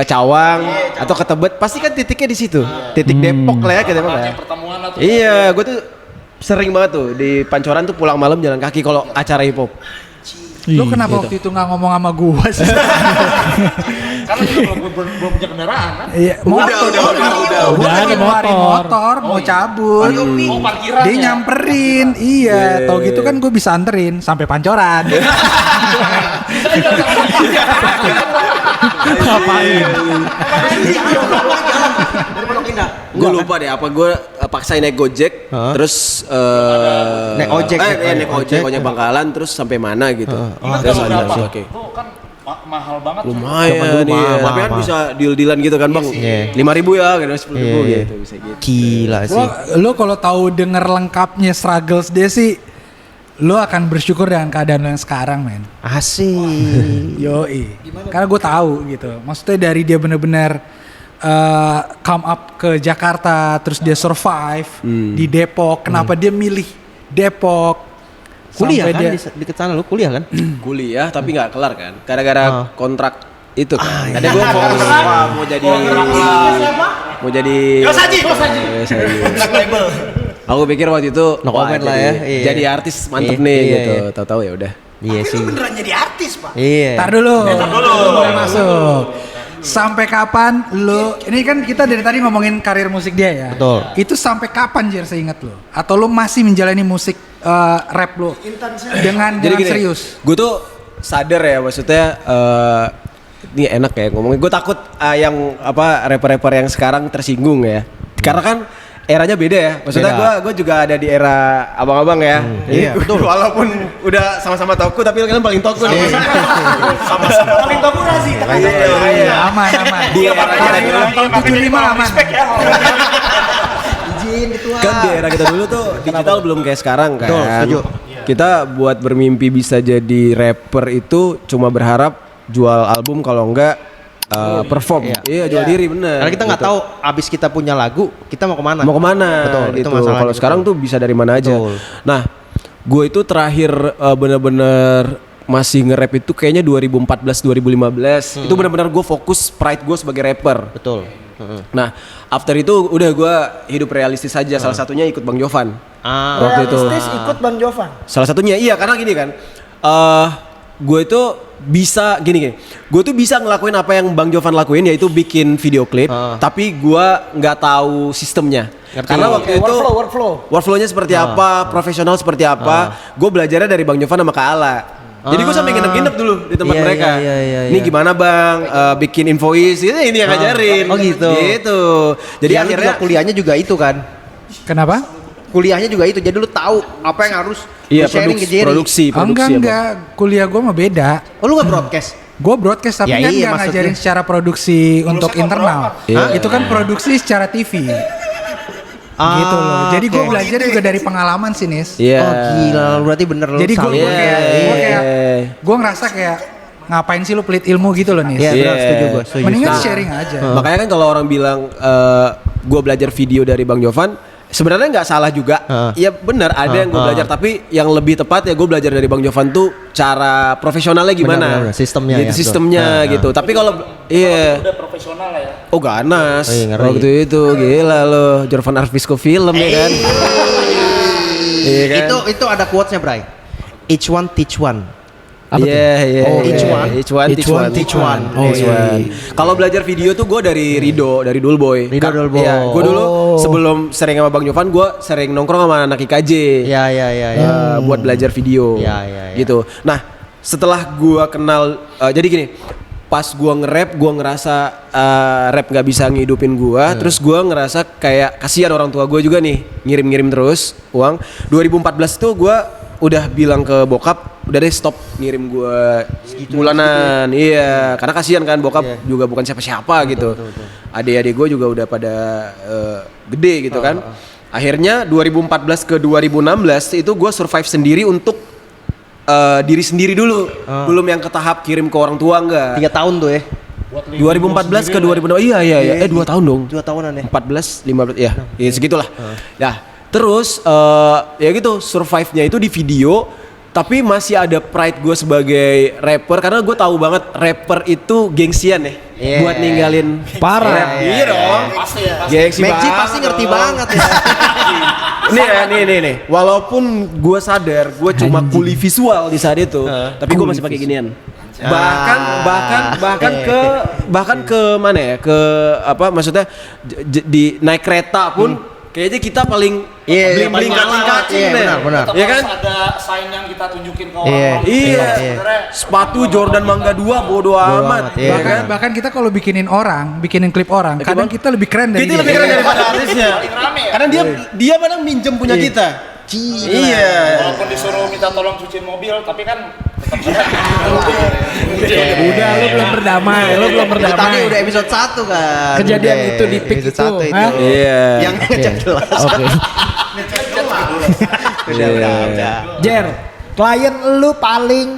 Cawang atau ke Tebet, pasti kan titiknya di situ, titik Depok lah ya kita bilang. Iya, gue tuh sering banget tuh di Pancoran tuh pulang malam jalan kaki kalau acara hip hop. Lu kenapa waktu itu nggak ngomong sama gua sih? Karena juga belum punya kendaraan kan? Iya, Gua lagi ngeluarin motor, mau cabut. Dia nyamperin. Iya, tau gitu kan gue bisa anterin sampai Pancoran. Ngapain? Gue lupa deh apa gue paksain naik Gojek, terus Naik ojek ojek Pangkalan terus sampai mana gitu. Terus ada oke. mahal banget. Lumayan dulu iya. mahal, Tapi kan mahal. bisa deal-dealan gitu kan bang. Iya. 5.000 ya, gitu 10.000 Iya. gitu bisa gitu. Gila sih. Lo kalau tahu denger lengkapnya struggles dia sih, lo akan bersyukur dengan keadaan lo yang sekarang, men. Asik. Yoi. Karena gue tahu gitu. Maksudnya dari dia bener-bener come up ke Jakarta, terus dia survive di Depok. Kenapa dia milih Depok? Kuliah Sampai kan dia, di sana lu kuliah kan? Kuliah tapi nggak kelar kan. Gara-gara kontrak itu kan. Tadi iya. gue fokus mau jadi Yosaji. label. Aku pikir waktu itu No comment lah ya, iya. Jadi artis mantep nih Iya, gitu. iya. Tahu-tahu ya udah. Iya sih. Beneran jadi artis, Pak. Iya. tar dulu. Boleh masuk. Sampai kapan lo, ini kan kita dari tadi ngomongin karir musik dia ya. Betul. Itu sampai kapan Jer seingat lo? Atau lo masih menjalani musik rap lo dengan Jadi gini, serius? gue tuh sadar ya maksudnya ini enak ya ngomongin. Gue takut yang apa rapper-rapper yang sekarang tersinggung ya. Karena kan eranya beda ya. Maksudnya gue juga ada di era abang-abang ya. Iya, betul. Walaupun udah sama-sama toku tapi kalian paling toku nih. Sama-sama paling toku Razi. Iya. Aman. Di era Tahun 75 aman. Izin ketua. Kan di era kita dulu tuh digital belum kayak sekarang kan. Betul, setuju. Kita buat bermimpi bisa jadi rapper itu cuma berharap jual album kalau enggak perform. Iya, jual diri bener. Karena kita nggak gitu. tahu abis kita punya lagu kita mau kemana. Mau kemana Betul, itu gitu. masalahnya, Kalau sekarang betul. tuh bisa dari mana aja. Betul. Nah, gue itu terakhir bener-bener masih nge-rap itu kayaknya 2014-2015. Itu bener-bener gue fokus pride gue sebagai rapper. Betul. Nah, after itu udah gue hidup realistis aja. Salah satunya ikut Bang Jovan. Waktu itu. Realistis ikut Bang Jovan. Salah satunya iya karena gini kan. Gue itu bisa gini. Gue tuh bisa ngelakuin apa yang Bang Jovan lakuin yaitu bikin video klip, tapi gue nggak tahu sistemnya. Karena waktu itu workflow-nya seperti apa, profesional seperti apa. Gue belajarnya dari Bang Jovan sama Kak Ala. Jadi gue sampai nginep-nginep dulu di tempat Iya, mereka. iya. Ini gimana bang, bikin invoice, ini yang ngajarin. Oh gitu. Gitu. Jadi Dia akhirnya juga kuliahnya juga itu kan. Kenapa? Kuliahnya juga itu. Jadi lu tahu apa yang harus lu sharing ke Jerry. produksi Enggak. Kuliah gue mah beda. Oh lu nggak broadcast? Gue broadcast tapi Ya kan iya, nggak maksudnya. ngajarin secara produksi untuk internal. Itu kan produksi secara TV. Gitu loh. Jadi gue belajar juga dari pengalaman sih Nis. Iya. Oh gila, berarti bener lu. Jadi gue saling. gue ngerasa kayak ngapain sih lu pelit ilmu gitu loh Nis. Iya benar, Iya. setuju gue. Setuju. Mendingan Nah. sharing aja. Makanya kan kalau orang bilang gue belajar video dari Bang Jovan, sebenarnya nggak salah juga. Iya benar ada yang gue belajar, tapi yang lebih tepat ya gue belajar dari Bang Jovan tuh cara profesionalnya gimana, Benar, sistemnya gitu, ya, sistemnya gitu. Tapi kalau iya, Udah profesional lah ya. oh ganas, Oh, iya, ngeri. waktu itu gila loh, Jorvan Arvisco film ya kan. Iya kan? Itu ada quotes-nya, Bray. Each one teach one. Iya. Oh, each one. Each one teach one. Oh, Each iya. one. Kalau belajar video tuh gue dari Rido, dari Dulboy. Rido Dulboy. Iya, gue dulu sebelum sering sama Bang Jovan, gue sering nongkrong sama anak IKJ. Iya. Buat belajar video. Iya. Gitu. Nah, setelah gue kenal, jadi gini, pas gue nge-rap, gue ngerasa rap nggak bisa ngehidupin gue. Terus gue ngerasa kayak kasihan orang tua gue juga nih, ngirim-ngirim terus uang. 2014 tuh gue udah bilang ke bokap, udah deh stop ngirim gue bulanan. Iya, karena kasihan kan bokap juga bukan siapa-siapa gitu. Adik-adik gue juga udah pada gede gitu kan. Akhirnya 2014 ke 2016 itu gue survive sendiri untuk diri sendiri dulu. Belum yang ke tahap kirim ke orang tua enggak. 3 tahun tuh ya. 2014 ke 2016 iya 2 tahun dong. 2 tahunan ya. 14, 15 ya segitulah. Ya, terus ya gitu survive-nya itu di video, tapi masih ada pride gue sebagai rapper karena gue tahu banget rapper itu gengsian ya. Buat ninggalin Parah. Iya dong. Pasti ya. Gengsi Megji banget pasti ngerti dong. banget ya. Nih. Walaupun gue sadar gue cuma kuli visual di saat itu, tapi gue masih pakai ginian. Bahkan ke mana ya? Ke apa? Maksudnya di naik kereta pun kayaknya kita paling bling-bling kacing-kacing deh. Benar. Tetap Iya kan? harus ada sign yang kita tunjukin ke orang-orang. Iya. Sebenarnya Sepatu Jordan Mangga 2 bodo amat. amat, iya. Ya kan? Bahkan kita kalau bikinin klip orang, kadang kita lebih keren dari Kita lebih keren daripada artisnya. paling rame ya. Karena dia padahal minjem punya kita. Iya. Walaupun disuruh minta tolong cuciin mobil, tapi kan tetap Udah berdamai, lu belum Itu tadi berdamai. udah episode 1 kan. Kejadian Udah, itu di pick episode itu, 1 hah? Iya. Yang ngecek jelas. Oke. Udah. Jer, klien lu paling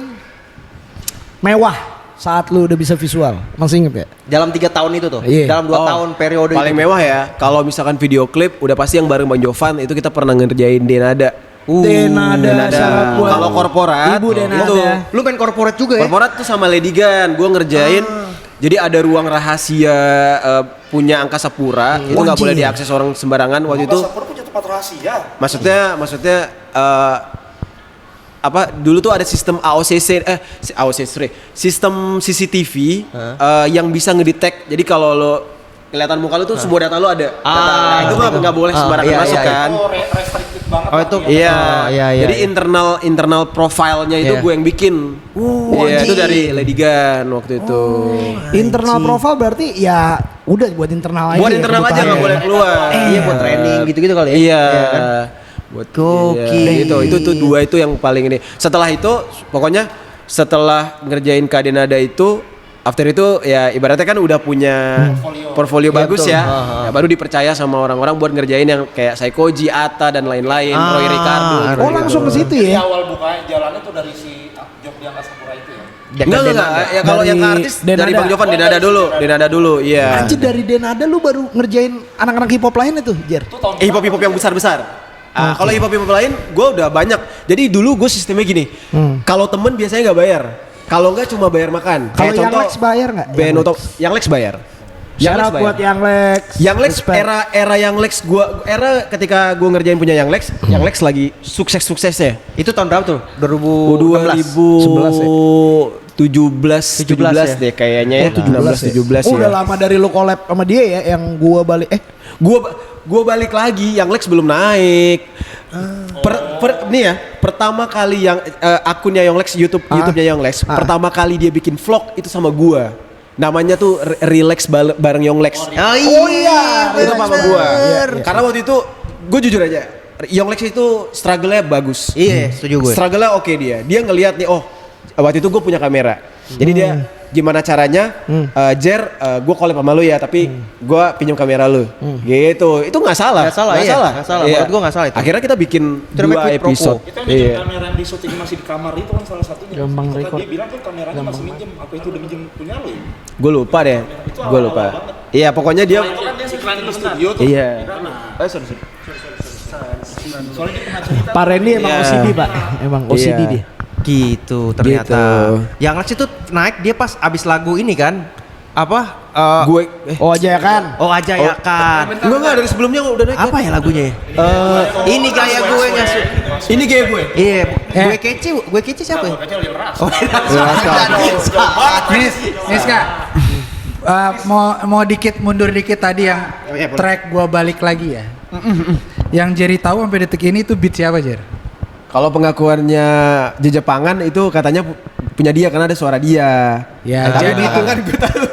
mewah saat lu udah bisa visual. Masih inget gak? Dalam 3 tahun itu tuh. Iya. Dalam 2 tahun periode Paling itu. mewah ya, kalau misalkan video klip udah pasti yang bareng Bang Jovan itu kita pernah ngerjain Denada. Denada, syarat buat Kalau korporat Ibu Denada. itu Lu main corporate juga ya? korporat tuh sama Lady Gun, gue ngerjain. Jadi ada ruang rahasia punya angkasa pura, itu nggak boleh diakses orang sembarangan waktu itu. Sapur punya tempat rahasia. Maksudnya apa dulu tuh ada sistem sistem CCTV yang bisa ngedetect. Jadi kalau lo kelihatan muka lo tuh semua data lo ada. Itu nggak boleh sembarangan masuk kan. Restricted banget. Oh itu. Iya. Iya. Jadi internal profilnya itu Iya. gue yang bikin. Iya, itu dari Lady Gun waktu itu. Internal profile berarti ya udah buat internal aja. Buat ya, internal aja kebutuhannya. nggak boleh keluar. Iya buat training gitu-gitu kali ya. Iya. kan? Buat Gokil. itu dua itu yang paling ini. Setelah itu pokoknya setelah ngerjain Kadenada itu after itu ya ibaratnya kan udah punya portfolio bagus betul. ya. Ya, baru dipercaya sama orang-orang buat ngerjain yang kayak Saikoji, Atta dan lain-lain, Roy Ricardo. Oh langsung ke situ Jadi ya. awal buka jalannya tuh dari si job di Angkasa Pura itu ya. Enggak. Ya kalau Dari yang ke artis dari Denada. Bang Jovan Denada dulu. Iya. Anjir dari Denada lu baru ngerjain anak-anak hip hop lain itu, Jer. Hip hop yang besar-besar. Kalau hip hop lain, gue udah banyak. Jadi dulu gue sistemnya gini. Kalau temen biasanya nggak bayar. Kalau nggak cuma bayar makan. Kalau yang Lex bayar nggak? Yang Lex bayar. Syarat buat yang Lex. Yang Lex Respect. era yang Lex era ketika gue ngerjain punya yang Lex lagi sukses-suksesnya. Itu tahun berapa tuh? 2016. 17 deh kayaknya ya. 16 Oh, ya. udah lama dari lu collab sama dia ya yang gua balik Gua balik lagi, yang Lex belum naik. Nih ya, pertama kali yang akunnya yang Lex YouTube-nya yang Lex, pertama kali dia bikin vlog itu sama gua. Namanya tuh Relax bareng Young Lex. Oh iya. Itu sama gua. Karena waktu itu gue jujur aja, Young Lex itu struggle-nya bagus. Iya, setuju gue. Struggle-nya oke dia. Dia ngelihat nih, oh waktu itu gue punya kamera. Jadi dia gimana caranya, Jer, gue collab sama lu ya, tapi gue pinjam kamera lu. Gitu. Itu nggak salah. Nggak salah. Iya. Menurut gue nggak salah itu. Akhirnya kita bikin Itu namanya 2 quid pro quo. episode. Itu yang minjem kamera yang di syuting masih di kamar itu kan salah satunya. Gampang Karena record. dia bilang kan kameranya masih minjem. Apa itu udah minjem punya lu ya? Gue lupa deh. Gue lupa. Iya, pokoknya dia. Itu kan dia iklan di studio tuh. Iya. Soalnya dia pernah cerita. Pak Randy emang Iya. OCD, Pak. Emang OCD Iya. dia. Gitu ternyata. Gitu. Yang Lex itu naik dia pas abis lagu ini kan. Apa? Gue Oh aja ya kan. Oh aja ya kan. enggak dari sebelumnya udah naik. Apa ya lagunya? Ini gaya gue nggak suka. Ini kayak gue. Iya, gue kece siapa ya? Nis Kak. Mau dikit mundur dikit tadi yang track gua balik lagi ya. Yang Jerry tahu sampai detik ini itu beat siapa, Jer? Kalau pengakuannya Jejepangan itu katanya punya dia karena ada suara dia. Ya, Tapi jadi itu belakangan gue tahu.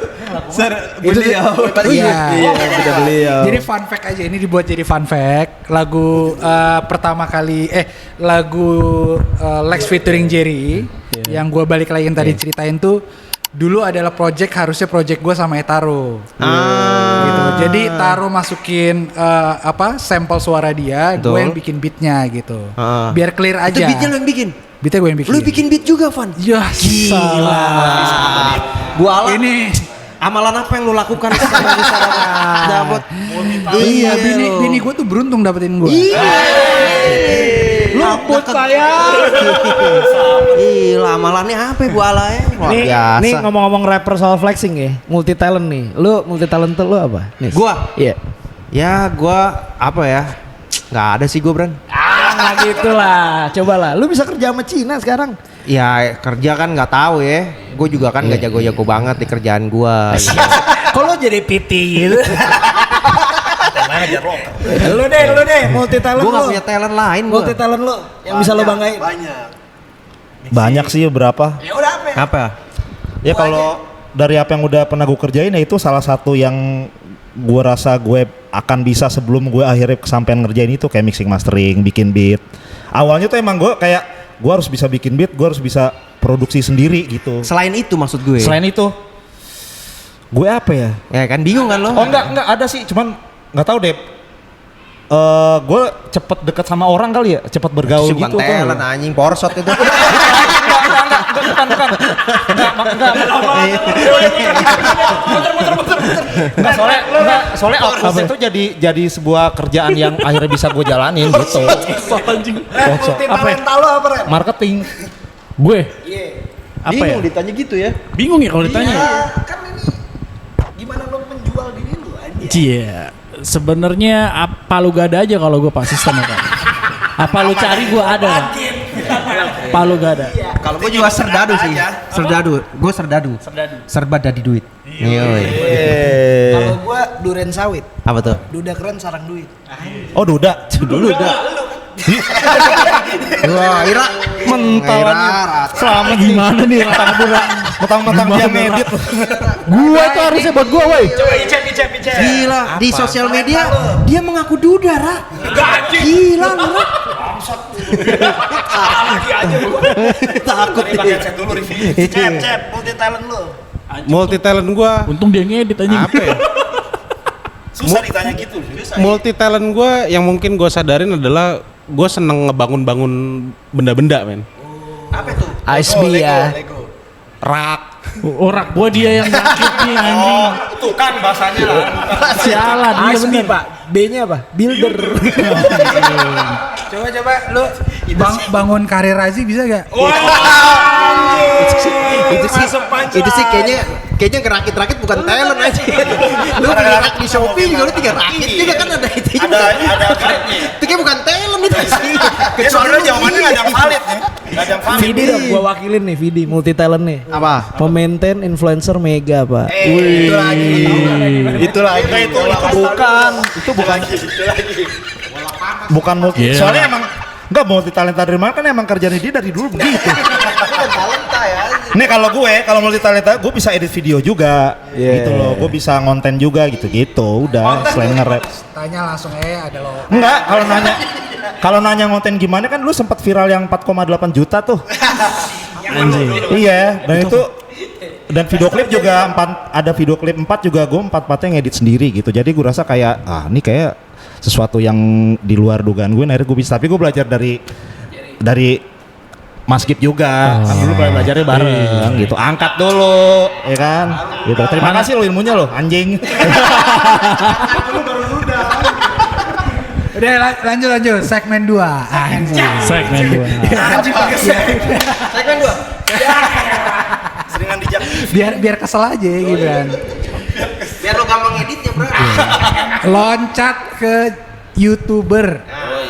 Itu Iya, beda beliau. Jadi fun fact aja, ini dibuat jadi fun fact. Lagu pertama kali lagu Lex featuring Jerry yang gua balik lagi yang tadi ceritain tuh dulu adalah harusnya project gue sama Etaro. Gitu. Jadi Taro masukin sampel suara dia, gue yang bikin beatnya gitu. Biar clear aja. Itu beatnya lo yang bikin? Beatnya gue yang bikin. Lu bikin beat juga, Van? Ya gila. Gua ala. Ini Amalan apa yang lu lakukan sekarang bisa dapat? iya bini gue tuh beruntung dapetin gue. Lu buat saya. Gila, amalannya apa ya Bu Ala ya? Luar biasa. Nih ngomong-ngomong rapper soal flexing ya, multi talent nih. Lu multi talent tuh lu apa? Nis? Gua? Iya. Ya gua apa ya? Nggak ada sih gua, Bran. Nggak gitu lah. Cobalah. Lu bisa kerja sama Cina sekarang. Ya kerja kan nggak tahu ya. Gue juga kan nggak jago-jago banget di kerjaan gua. Gitu. Kok lu jadi PT gitu? Lu deh, multi talent Gua lu. nggak punya talent lain gua. Multi talent lu yang bisa lu banggain. Banyak sih beberapa. Ya udah apa? Apa? Ya kalau dari apa yang udah pernah gue kerjain ya itu salah satu yang gue rasa gue akan bisa sebelum gue akhirnya kesampaian ngerjain itu kayak mixing mastering, bikin beat. Awalnya tuh emang gue kayak gue harus bisa bikin beat, gue harus bisa produksi sendiri gitu. Selain itu maksud gue. Selain itu Gue apa ya? Ya kan bingung kan lo? Oh enggak ada sih, cuman nggak tahu deh. Gue cepet deket sama orang kali ya, cepet bergaul Bukan gitu. talent anjing, porsot itu. Bukan. Soalnya output itu jadi sebuah kerjaan yang akhirnya bisa gue jalanin gitu. Multi-talental lo apa, Ren? Marketing. Gue apa ya? Bingung ditanya gitu ya. Bingung ya kalau ditanya. Iya, kan ini gimana lo menjual diri lo aja. Iya. Sebenarnya apa lu gak ada aja kalau gue pas sistemnya kan. Apa lu cari gue ada kan? Apa lu gak ada? Kalau gue juga serdadu sih. Gue serdadu. Serba dadi duit. Iya. Kalau gua duren sawit. Apa tuh? Duda keren sarang duit. Oh Duda. Dulu dah. Wah, Ira Mentalannya. Selamat Gimana nih? Mentang-mentang dia ngedit. Gua tuh harusnya buat gua, woi. Coba icep. Gila, di sosial media dia mengaku Duda, Ra. Gila, Ra. Lagi aja gua. Takut Pakai dia. headset dulu review. Cep, multi talent lo. Multi talent gua Untung dia ngedit aja. apa ya? Susah ditanya gitu. Multi talent gua yang mungkin gua sadarin adalah gua seneng ngebangun-bangun benda-benda, men. Apa tuh? ASB ya. Lego. Rak. Orak gua dia yang rakit nih anjing. Itu kan bahasanya lah. Sialan, iya bener. Pak. B-nya apa? Builder. Coba lu bangun karir Razi bisa gak? Itu sih kayaknya ngerakit-rakit bukan talent aja. Lu beli rak di Shopee juga lu tinggal rakit juga kan ada itu juga. Ada guide-nya. Itu kayak bukan talent itu sih. Ya soalnya jawabannya nggak ada yang valid ya. Nggak ada yang valid. Vidi dong, gua wakilin nih Vidi, multi talent nih. Apa? Pemaintain influencer mega, Pak. Itu lagi. Itu lagi. Itu Bukan, itu bukan. Bukan multi. Yeah. Soalnya emang enggak multi talenta dari mana kan emang kerjaan dia dari dulu begitu. Nih kalau multi talenta gue bisa edit video juga, gitu loh. Gue bisa ngonten juga gitu. Udah selain nge-rap. Tanya langsung ada lo. Enggak, kalau nanya ngonten gimana kan lu sempat viral yang 4,8 juta tuh. Iya, dan video klip juga ada video klip 4 juga gue 4-4nya ngedit sendiri gitu. Jadi gue rasa kayak ini kayak sesuatu yang di luar dugaan gue. Akhirnya gue bisa, tapi gue belajar dari Mas Gip juga. Kan dulu belajarnya bareng gitu. Angkat dulu, ya kan? Gitu. Terima kasih lo ilmunya lo, anjing. Udah lanjut segmen 2. Segmen 2. Segmen 2. Seringan dijak. Biar kesel aja gitu kan. Biar lo gampang editnya, Bro. Loncat ke YouTuber.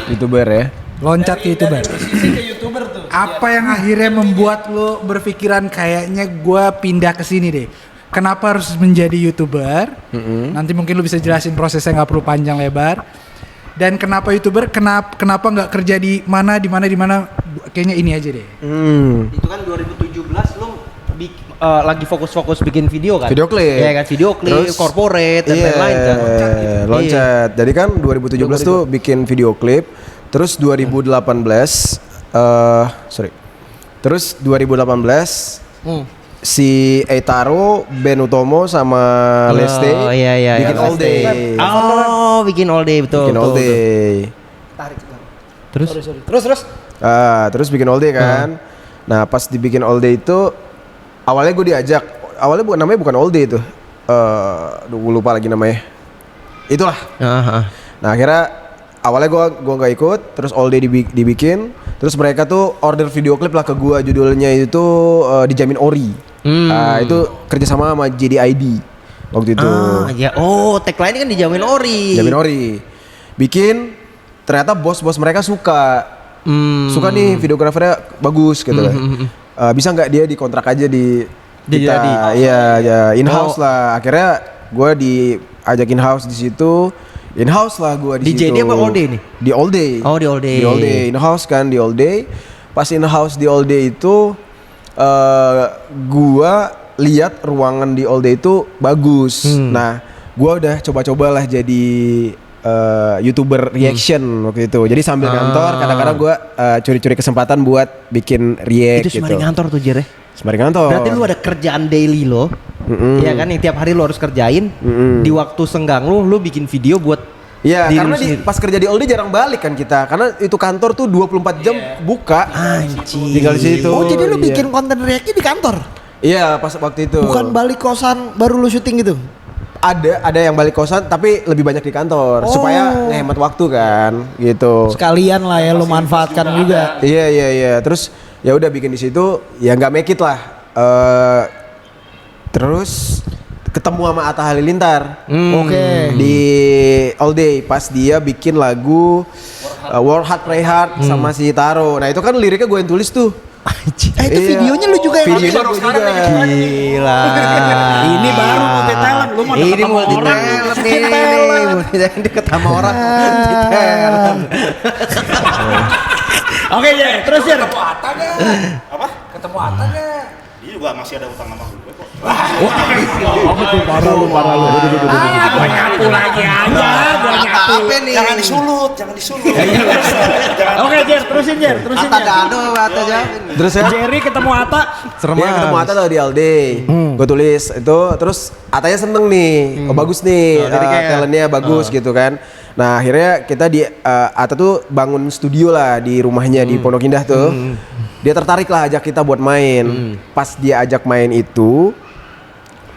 YouTuber ya. Loncat ke YouTuber. Ke YouTuber tuh. Apa yang akhirnya membuat lo berpikiran kayaknya gua pindah ke sini deh? Kenapa harus menjadi YouTuber? Nanti mungkin lo bisa jelasin prosesnya, nggak perlu panjang lebar. Dan kenapa YouTuber? Kenapa nggak kerja di mana? Kayaknya ini aja deh. Itu kan 2017 lu lagi fokus-fokus bikin video kan? Video klip. Iya kan, video klip, Terus, corporate dan lain-lain kan. Loncat. Jadi kan 2017 tuh bikin video klip. Terus 2018 Terus 2018 si Eitaro, Ben Utomo sama Leste bikin All Day. Bikin All Day betul. Bikin All Day. Terus bikin All Day kan. Nah, pas dibikin All Day itu awalnya gue diajak. Awalnya namanya bukan All Day itu. Gue lupa lagi namanya. Itulah. Nah, akhirnya awalnya gue nggak ikut, terus All Day dibikin, terus mereka tuh order video klip lah ke gue, judulnya itu Dijamin Ori. Itu kerjasama sama JDID waktu itu. Tagline kan Dijamin Ori. Dijamin Ori. Bikin, ternyata bos-bos mereka suka nih videografernya bagus gitu lah. Bisa nggak dia dikontrak aja di kita? Iya, in-house lah. Akhirnya gue diajak in-house di situ. In-house lah gue di situ. Di JD apa All Day nih? Di All Day. Oh, di All Day. Di All Day, in-house kan di All Day. Pas in-house di All Day itu gua lihat ruangan di All Day itu bagus. Nah, gua udah coba-cobalah jadi YouTuber reaction waktu itu. Jadi sambil ngantor kadang-kadang gua curi-curi kesempatan buat bikin react itu gitu. sembari ngantor tuh Jer ya? Sembari ngantor. Berarti lu ada kerjaan daily lo Iya kan, yang tiap hari lu harus kerjain. Di waktu senggang lu bikin video buat Iya, diri karena lu sendiri. pas kerja di All Day jarang balik kan kita. Karena itu kantor tuh 24 jam buka. Anjing. Tinggal di situ. Oh jadi lu Iya. bikin konten react di kantor? Iya, pas waktu itu. Bukan balik kosan baru lu syuting gitu? Ada yang balik kosan tapi lebih banyak di kantor supaya ngehemat waktu kan gitu. Sekalian lah ya lu manfaatkan juga. Iya. Terus ya udah bikin di situ ya nggak make it lah. Terus ketemu sama Atta Halilintar. Oke. Di All Day pas dia bikin lagu Work Hard Play Hard sama si Taro. Nah itu kan liriknya gue yang tulis tuh. Itu Iya. videonya lu juga yang Videonya bikin? gue juga. Gila. Ini baru multi talent, lu mau Ini deket sama multi orang. talent nih. Multi talent deket sama orang. Multi talent. Oke, Jer, terus Jer. Ketemu Atta gak? Apa? Ketemu Atta gak? Dia juga masih ada utang sama gue kok. Parah lu. Gua nyapu lagi aja, gua nyapu. Jangan disulut. Oke, Jer, terusin Jer. Atta Dado, Atta Javin. Terus ya Jerry ketemu Atta. dia ketemu Atta tuh di All Day. Gue tulis itu terus Atanya seneng nih. Oh bagus nih talentnya bagus gitu kan. Nah akhirnya kita di Atta tuh bangun studio lah di rumahnya di Pondok Indah tuh. Dia tertarik lah ajak kita buat main. Pas dia ajak main itu,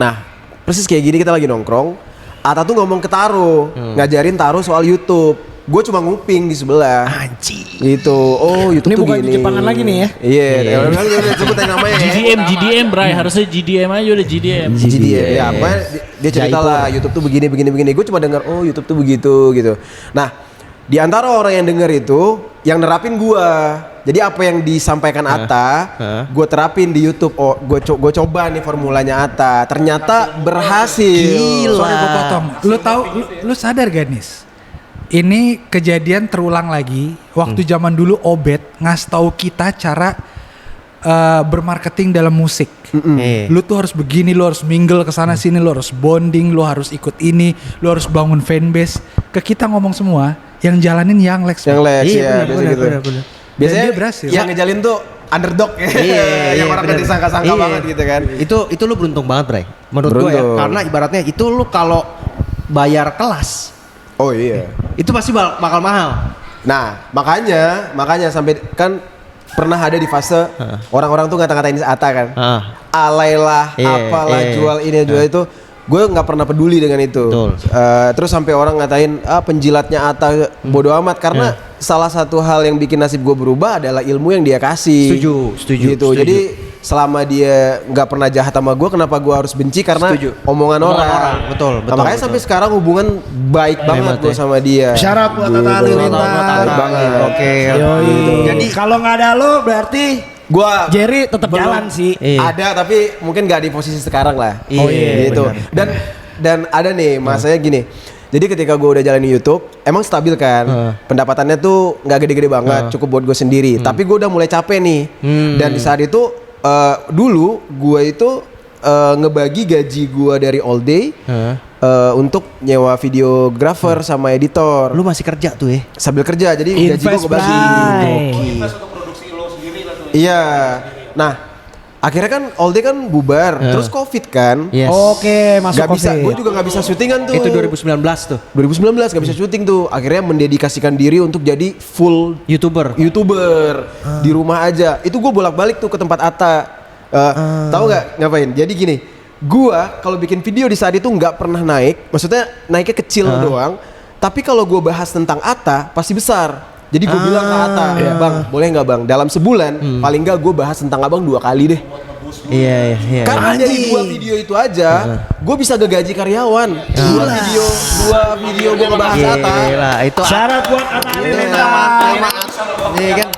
nah persis kayak gini kita lagi nongkrong. Atta tuh ngomong ke Taro, ngajarin Taro soal YouTube. Gue cuma nguping di sebelah. Anjing. Gitu. Oh YouTube Ini tuh bukan gini. di Jepangan lagi nih ya? Iya. Udah sebutin namanya ya. GDM, Bray. Harusnya GDM aja udah GDM. Dia ya apa dia cerita lah YouTube tuh begini. Gue cuma dengar oh YouTube tuh begitu gitu. Nah di antara orang yang denger itu yang nerapin gua. Jadi apa yang disampaikan Atta, gue terapin di YouTube. Oh, gue coba nih formulanya Atta. Ternyata berhasil. Sorry gue potong. Lu tahu lu sadar gak Nis? Ini kejadian terulang lagi waktu zaman dulu Obet ngasih tahu kita cara bermarketing dalam musik. Lu tuh harus begini, lu harus mingle ke sana sini, lu harus bonding, lu harus ikut ini, lu harus bangun fanbase. Ke kita ngomong semua, yang jalanin yang Lex. Yang Lex Iya, ya, biasa gitu. bener. Biasanya dia berhasil. yang ngejalin tuh underdog ya. Yang orang gak bener. disangka-sangka banget gitu kan. Itu lu beruntung banget, Bray. Menurut gue ya. Beruntung. Karena ibaratnya itu lu kalau bayar kelas, Oh iya. itu pasti bakal mahal. Nah makanya sampai kan pernah ada di fase orang-orang tuh ngata-ngatain Atta kan. Alailah, apalah, jual ini jual itu. Gue nggak pernah peduli dengan itu. Terus sampai orang ngatain penjilatnya Atta bodo amat karena salah satu hal yang bikin nasib gue berubah adalah ilmu yang dia kasih. Setuju. Gitu. Jadi selama dia nggak pernah jahat sama gue, kenapa gue harus benci karena omongan orang. Betul. Nah, makanya sampai sekarang hubungan baik banget gue sama dia. Syarat buat Atta Halilintar. Baik banget. Oke. Jadi kalau nggak ada lu berarti Gua Jerry tetap jalan sih. ada tapi mungkin nggak di posisi sekarang lah. Iya, gitu. Dan ada nih masanya gini. Jadi ketika gue udah jalanin YouTube, emang stabil kan. Pendapatannya tuh nggak gede-gede banget, cukup buat gue sendiri. Tapi gue udah mulai capek nih. Dan di saat itu dulu gue itu ngebagi gaji gue dari All Day untuk nyewa videographer sama editor. Lu masih kerja tuh ya? Sambil kerja, jadi gaji gue kebagi. Iya. Nah, akhirnya kan All Day kan bubar, terus Covid kan. Yes. Oke, masuk Gak bisa, Covid. gue juga gak bisa syutingan tuh. Itu 2019 tuh. 2019 gak bisa syuting tuh. Akhirnya mendedikasikan diri untuk jadi full YouTuber. di rumah aja. Itu gue bolak-balik tuh ke tempat Atta. Tahu nggak ngapain? Jadi gini, gua kalau bikin video di saat itu nggak pernah naik. Maksudnya naiknya kecil doang. Tapi kalau gue bahas tentang Atta pasti besar. Jadi gue bilang ke Atta, bang, boleh nggak bang? Dalam sebulan paling nggak gue bahas tentang abang 2 kali deh. Iya. Karena dari 2 video itu aja, gue bisa gaji karyawan. 2 video gue ngebahas Atta. Gila, itu Syarat buat Atta Halilintar. Iya kan?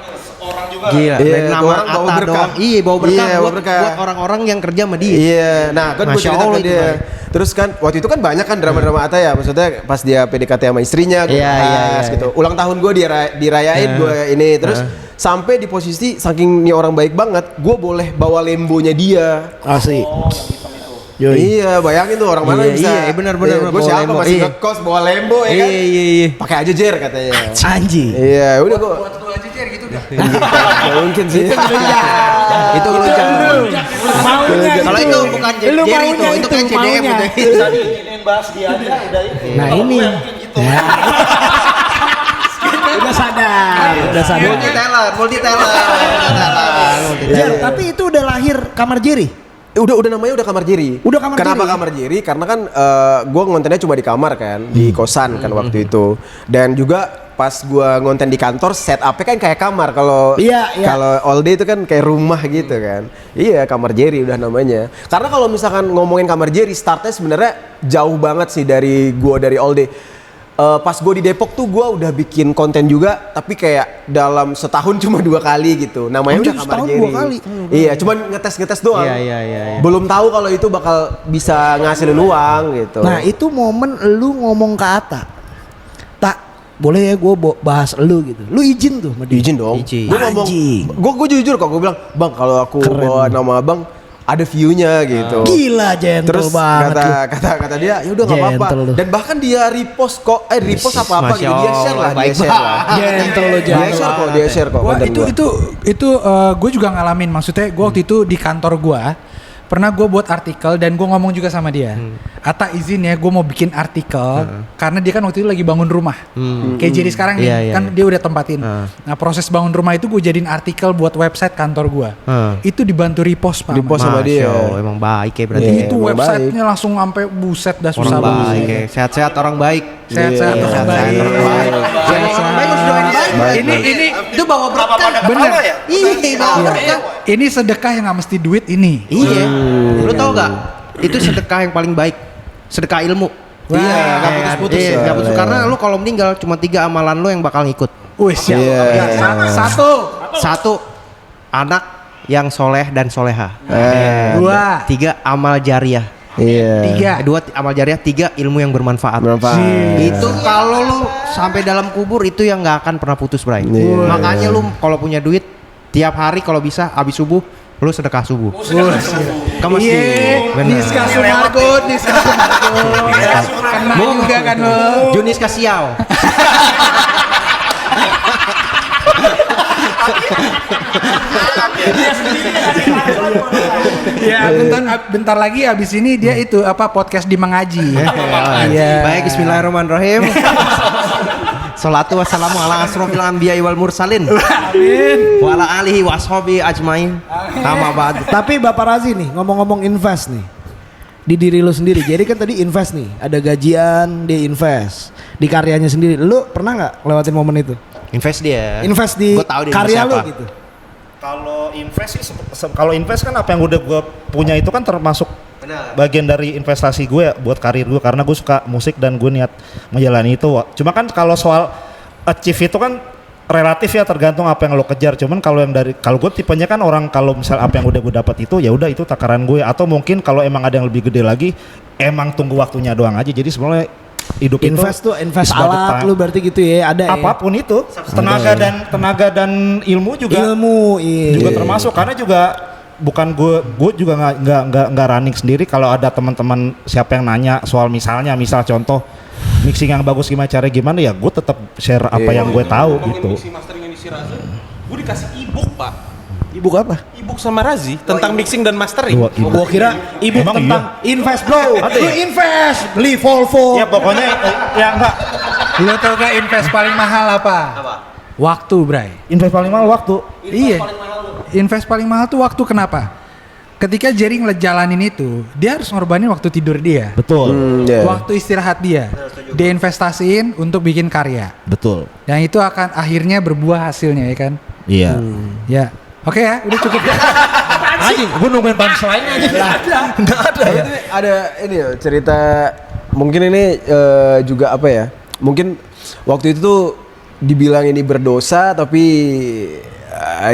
Gila, Iya, nama orang bawa Atta berkah. doang. Iya, bawa berkah, Iya, bawa buat, berkah. buat orang-orang yang kerja sama dia. Iya, nah kan gue Masya cerita Allah ke itu, dia. Bang. Terus kan waktu itu kan banyak kan drama-drama Atta ya. Maksudnya pas dia PDKT sama istrinya gue bahas gitu. Ulang tahun gue dirayain gue ini. Terus sampai di posisi saking nih orang baik banget, gue boleh bawa Lembonya dia. Asik. Iya, bayangin tuh orang mana yang bisa. Iya, benar. Gue bawa siapa Lembo. masih Iya. ngekos bawa Lembo ya kan. Iya. Pakai aja Jer katanya. Anjing. Iya, udah gue. Jer gitu dah. Nggak mungkin sih. Itu ngelunjak. Maunya Kalau itu bukan Lu Jerry maunya itu kan CDM maunya. itu. bahas dia aja udah ini. Nah ini. Ya. Udah sadar. Multi talent. Jer, tapi itu udah lahir kamar Jerry. Udah namanya udah kamar Jerry. Udah kamar Kenapa Jerry? kamar Jerry? Karena kan gue ngontennya cuma di kamar kan, di kosan kan waktu itu. Dan juga pas gue ngonten di kantor, setupnya kan kayak kamar. Kalau Iya. kalau all day itu kan kayak rumah gitu kan. Iya, kamar Jerry udah namanya. Karena kalau misalkan ngomongin kamar Jerry, startnya sebenarnya jauh banget sih dari all day. Pas gue di Depok tuh gue udah bikin konten juga, tapi kayak dalam setahun cuma 2 kali gitu. Namanya udah kamar setahun Jerry. 2 kali. Iya, cuman ngetes doang. Iya. Belum tahu kalau itu bakal bisa ngasilin uang gitu. Nah itu momen lu ngomong ke Ata. Tak, boleh ya gue bahas lu gitu. Lu izin tuh sama dia? Izin dong. Izin. Gue ngomong, Anjing. gue jujur kok, gue bilang, bang kalau aku bawa nama abang ada view-nya gitu. Gila gentle Terus banget lu. kata dia, ya udah nggak apa-apa. Gentle lu. Dan bahkan dia repost kok, repost apa Masya gitu. Dia share lah, Allah, dia share lah. Gentle lu, Dia share kok Wah, konten gua. itu gue juga ngalamin. Maksudnya gue waktu itu di kantor gue pernah gue buat artikel dan gue ngomong juga sama dia. Ata izin ya gue mau bikin artikel karena dia kan waktu itu lagi bangun rumah. Kayak jadi sekarang nih Iya, kan iya. dia udah tempatin. Nah proses bangun rumah itu gue jadiin artikel buat website kantor gue. Itu dibantu repost Pak. Repost sama Ahmad. dia. Emang baik ya berarti. Iya. Itu emang websitenya langsung sampai buset dah susah Orang banget. baik ya. Sehat-sehat orang baik. Sehat-sehat Iya, orang baik. Orang baik harus doain baik. Ini Itu bawa berkah. bener. Iya, bawa berkah. Ini sedekah yang nggak mesti duit ini. Iya. Lu tau gak? Itu sedekah yang paling baik. Sedekah ilmu. Iya, nggak putus-putus. Iya, nggak putus. Karena lu kalau meninggal cuma 3 amalan lu yang bakal ngikut. Wih, siap. Iya. Satu, anak yang soleh dan soleha. 2, 3, amal jariah. Iya. 2, amal jariah. 3, ilmu yang bermanfaat. Bermanfaat. Itu kalau lu sampai dalam kubur itu yang nggak akan pernah putus, Bray. Iya. Makanya lu kalau punya duit tiap hari kalau bisa habis subuh lu sedekah subuh. Ke masjid. Bener. Niska Sumargo. Kena juga kan lo. Junis Kasiau. Ya, bentar lagi abis ini dia itu podcast di mengaji. Iya. Baik, bismillahirrahmanirrahim. Salatu wassalamu ala asrofil anbiya wal mursalin. Amin. Wa ala alihi wa ashabi ajmain. Amma ba'd. Tapi Bapak Razi nih ngomong-ngomong invest nih di diri lu sendiri. Jadi kan tadi invest nih, ada gajian dia invest di karyanya sendiri. Lu pernah nggak lewatin momen itu? Invest dia. Invest di Gua tahu dia karya lu siapa. gitu. Kalau invest sih, kalau invest kan apa yang udah gue punya itu kan termasuk bagian dari investasi gue ya, buat karir gue, karena gue suka musik dan gue niat menjalani itu. Cuma kan kalau soal achieve itu kan relatif ya, tergantung apa yang lo kejar. Cuman kalau kalau gue tipenya kan orang kalau misal apa yang udah gue dapat itu ya udah itu takaran gue, atau mungkin kalau emang ada yang lebih gede lagi emang tunggu waktunya doang aja. Jadi sebenarnya hidup Invest itu tuh invest is about the alat time. lu berarti gitu ya, ada Apapun itu, tenaga dan ilmu ya. juga Ilmu iya. juga termasuk, karena juga bukan gue juga nggak running sendiri. Kalau ada teman-teman siapa yang nanya soal misal contoh mixing yang bagus gimana ya gue tetap share apa yang gue tahu gitu. Mixing mastering ini si Razi, gue dikasih ebook pak. Ebook apa? Ebook sama Razi tentang mixing dan mastering. Gua kira ebook Emang tentang invest bro. Ada Lu ya? invest, beli Volvo. Ya pokoknya ya enggak, Lo tau gak invest paling mahal apa? Waktu, Bray. invest paling mahal waktu. Iya. Invest paling mahal tuh waktu. Kenapa? Ketika Jerry ngejalanin itu, dia harus ngorbanin waktu tidur dia, Betul. waktu istirahat dia. Dia investasiin untuk bikin karya. Betul. Yang itu akan akhirnya berbuah hasilnya ya kan? Iya. Ya. Oke ya, udah cukup. Anjing, gue nungguin punchline aja. Enggak ada. Ada ini ya cerita, mungkin ini juga apa ya? Mungkin waktu itu tuh dibilang ini berdosa, tapi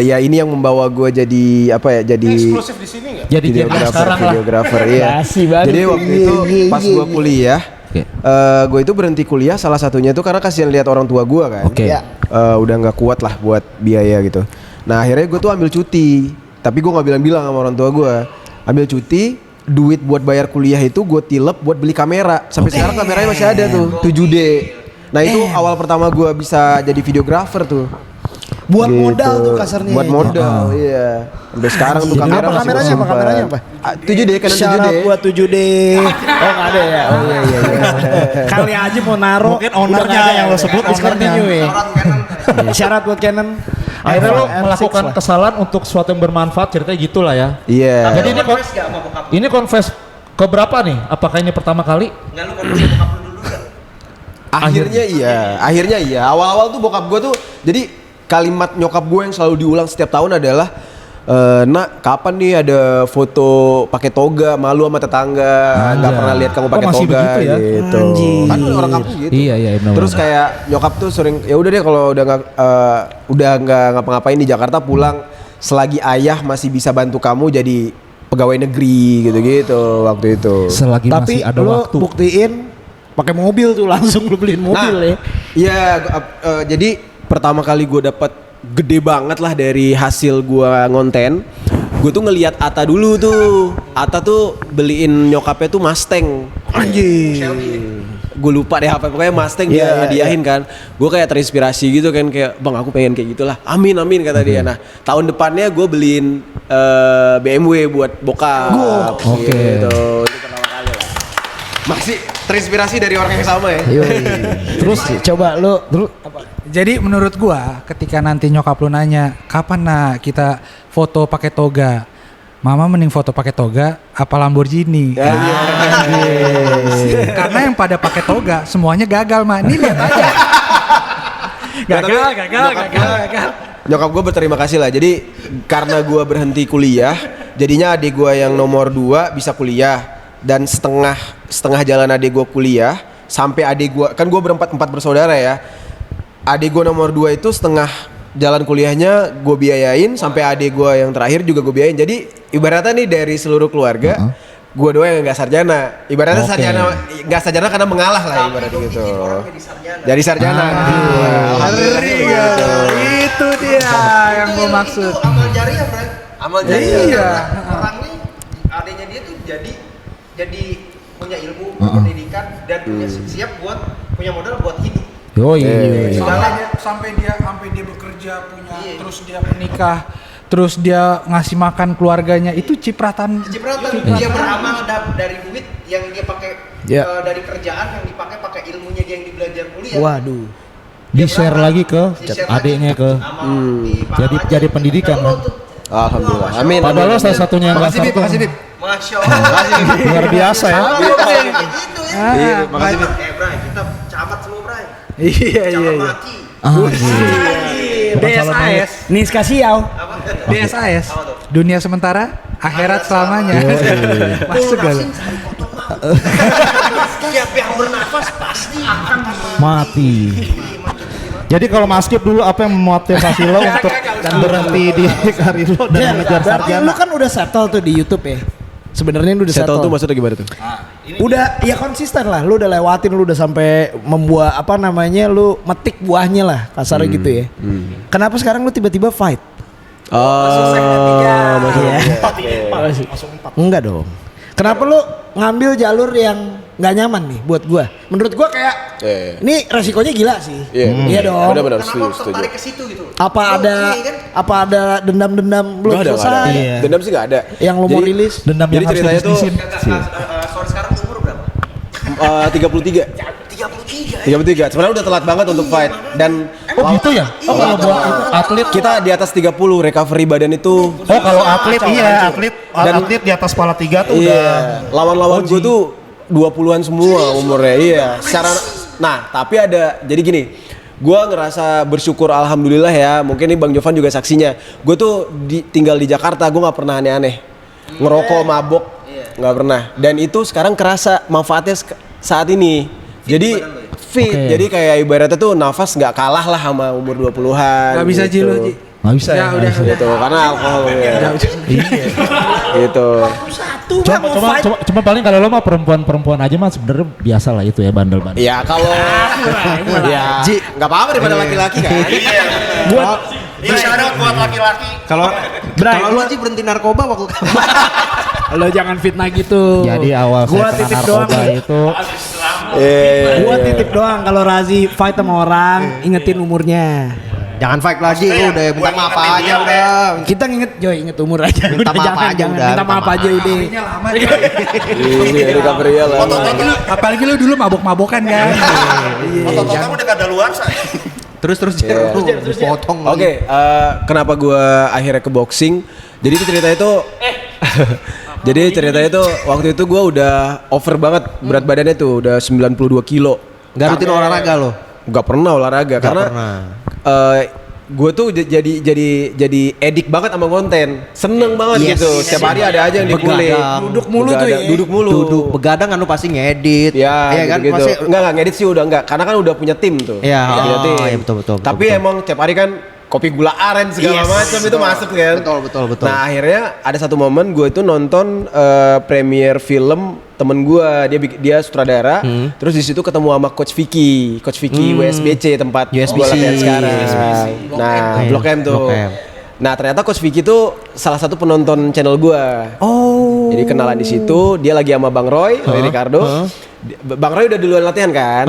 ya ini yang membawa gue jadi apa ya? Jadi Eksklusif di sini nggak? Jadi videografer, iya. Jadi waktu itu pas gue kuliah, gue itu berhenti kuliah salah satunya tuh karena kasihan lihat orang tua gue kan. Oke. Udah nggak kuat lah buat biaya gitu. Nah akhirnya gue tuh ambil cuti, tapi gue nggak bilang-bilang sama orang tua gue. Ambil cuti, duit buat bayar kuliah itu gue tilep buat beli kamera. Sampai sekarang kameranya masih ada tuh, 7D. Nah itu awal pertama gue bisa jadi videografer tuh. Buat modal tuh kasarnya. Buat modal, iya. Sampai sekarang tuh kamera Apa masih kameranya apa? kesimpan. Kameranya apa? 7D kan 7D. Syarat buat 7D. Oh nggak ada ya? Oh iya. Kali aja mau naruh. Mungkin ownernya yang lo sebut ownernya. Syarat buat Canon. Akhirnya lo R6 melakukan lah. kesalahan untuk sesuatu yang bermanfaat, ceritanya gitulah ya. Iya. Jadi ini confess ke berapa nih? Apakah ini pertama kali? Akhirnya iya. Awal-awal tuh bokap gue tuh, jadi kalimat nyokap gue yang selalu diulang setiap tahun adalah, nak, kapan nih ada foto pakai toga, malu sama tetangga, nggak pernah lihat kamu pakai masih toga begitu ya? gitu. Kan orang kampung gitu. Iya benar. Terus kayak nyokap tuh sering, ya udah deh kalau udah nggak ngapa-ngapain di Jakarta, pulang selagi ayah masih bisa bantu kamu jadi pegawai negeri gitu-gitu waktu itu. Selagi Tapi masih ada lu waktu. buktiin pakai mobil tuh langsung lu beliin mobil ya. Iya, jadi pertama kali gue dapet gede banget lah dari hasil gue ngonten. Gue tuh ngelihat Ata dulu tuh. Ata tuh beliin nyokapnya tuh Mustang. Anjir. Gue lupa deh apa, pokoknya Mustang dia hadiahin kan. Gue kayak terinspirasi gitu kan, kayak bang aku pengen kayak gitulah. Amin kata dia. Nah tahun depannya gue beliin BMW buat bokap. Oke. Gitu. Itu pertama kali lah. Masih terinspirasi dari orang yang sama ya. Terus coba lu Jadi menurut gua ketika nanti nyokap lu nanya kapan nak kita foto pakai toga, mama mending foto pakai toga apa Lamborghini. Karena yang pada pakai toga semuanya gagal mah. Ini lihat aja. gagal. Nyokap gue berterima kasih lah. Jadi karena gue berhenti kuliah, jadinya adik gue yang nomor 2 bisa kuliah, dan setengah jalan adik gue kuliah sampai adik gue, kan gue empat bersaudara ya. Adik gue nomor 2 itu setengah jalan kuliahnya gue biayain, sampai adik gue yang terakhir juga gue biayain. Jadi ibaratnya nih dari seluruh keluarga, gue doang yang nggak sarjana. Ibaratnya nggak sarjana karena mengalah lah ibaratnya gitu. Jadi sarjana. Itu dia yang gua maksud. Itu amal jariah, Bro. Amal jariah. Iya. Orang nih adanya dia tuh jadi punya ilmu, pendidikan, dan punya punya modal buat hidup. Sampai dia bekerja punya, terus dia menikah, terus dia ngasih makan keluarganya, itu cipratan. Dia beramal dari duit yang dia pakai dari kerjaan yang dipakai ilmunya dia yang dibelajar kuliah. waduh. Di-share lagi ke adiknya ke. Jadi pendidikan kan. Alhamdulillah. Amin. Padahal lo salah satunya yang Makasih Bib. Masya Allah. luar biasa ya. Gitu ya. Iya, makasih Bib. Bray, kita camat semua, Bray. Iya. Maki. DSAS. Niska Siau. DSAS. Dunia sementara, akhirat selamanya. Masuk gak lu? Setiap yang bernafas pasti akan Mati. Jadi kalau Mas Kip dulu apa yang memotivasi lo untuk berhenti di karir lo dan mengejar Berarti sarjana? lu kan udah settle tuh di YouTube ya. Sebenarnya lu udah Settle settle. tuh maksudnya gimana tuh? Udah ya konsisten lah, lu udah lewatin, lu udah sampai membuat apa namanya, lu metik buahnya lah kasarnya gitu ya. Kenapa sekarang lu tiba-tiba fight? Enggak dong. Kenapa lu ngambil jalur yang nggak nyaman nih buat gua? Menurut gua kayak ini resikonya gila sih. Iya dong. Benar-benar Kenapa setuju. tertarik ke situ gitu? Apa ada dendam-dendam belum Nggak ada. selesai? Iya. Dendam sih nggak ada. Yang lu mau rilis? Dendam Jadi yang harus ceritanya tuh dibisnisin. Soal sekarang umur berapa? 33. 33. Sebenarnya udah telat banget untuk fight, dan Oh gitu ya? Oh kalau buat itu atlet kita di atas 30 recovery badan itu. Oh kalau atlet iya, atlet di atas kepala 3 tuh udah. Iya, lawan-lawan gue tuh 20-an semua umurnya. Iya, secara tapi ada, jadi gini, gue ngerasa bersyukur alhamdulillah ya. Mungkin nih Bang Jovan juga saksinya. Gue tuh tinggal di Jakarta, gue nggak pernah aneh-aneh, ngerokok, mabok, nggak pernah. Dan itu sekarang kerasa manfaatnya saat ini. Jadi fit, jadi kayak ibaratnya tuh nafas nggak kalah lah sama umur 20-an. Gak bisa gitu. Ji lu, Ji. Nggak bisa ya. udah. Gitu, karena alkohol ya. Gitu. Cuma paling kalau lo mah perempuan aja mah sebenarnya biasa lah itu ya bandel-bandel. Ya kalau ya nggak apa-apa daripada laki-laki kan. Buat Isyarat buat laki-laki. Kalau Lu aja berhenti narkoba waktu lo jangan fitnah gitu. Jadi awal Gua saya titip kena doang narkoba nih. itu Gua titip doang kalau Razi fight sama orang, ingetin umurnya. Jangan fight lagi lu udah minta maaf aja udah. Kita inget umur aja. Minta maaf Jangan, aja jangan. udah. Minta maaf aja udah. Kawinnya lama ya. Ini Eric Gabriel lah. Apalagi lu dulu mabok-mabokan kan. Otot-ototnya udah kada luar saya. Terus Iya. potong. Oke, kenapa gue akhirnya ke boxing? Jadi itu cerita itu, jadi ceritanya itu waktu itu gue udah over banget berat badannya tuh, udah 92 kilo. Gak rutin olahraga lo? Gak pernah olahraga karena gue tuh jadi edik banget sama konten, seneng banget gitu. Setiap hari ada aja yang dikulik. Duduk mulu tuh ya. Duduk mulu. Duduk begadang kan lu pasti ngedit. Ya, iya kan? gitu. Pasti Enggak ngedit sih udah enggak, karena kan udah punya tim tuh. Iya, Punya oh, tim. iya, betul. Tapi emang tiap hari kan kopi gula aren segala macam itu masuk kan. Betul. Nah akhirnya ada satu momen gue itu nonton premier film temen gue, dia sutradara. Terus di situ ketemu sama Coach Vicky WSBC tempat gue latihan sekarang. Nah Blok M tuh. Blok M. Nah ternyata Coach Vicky tuh salah satu penonton channel gue. Oh. Jadi kenalan di situ, dia lagi sama Bang Roy Ricardo. Bang Roy udah duluan latihan kan.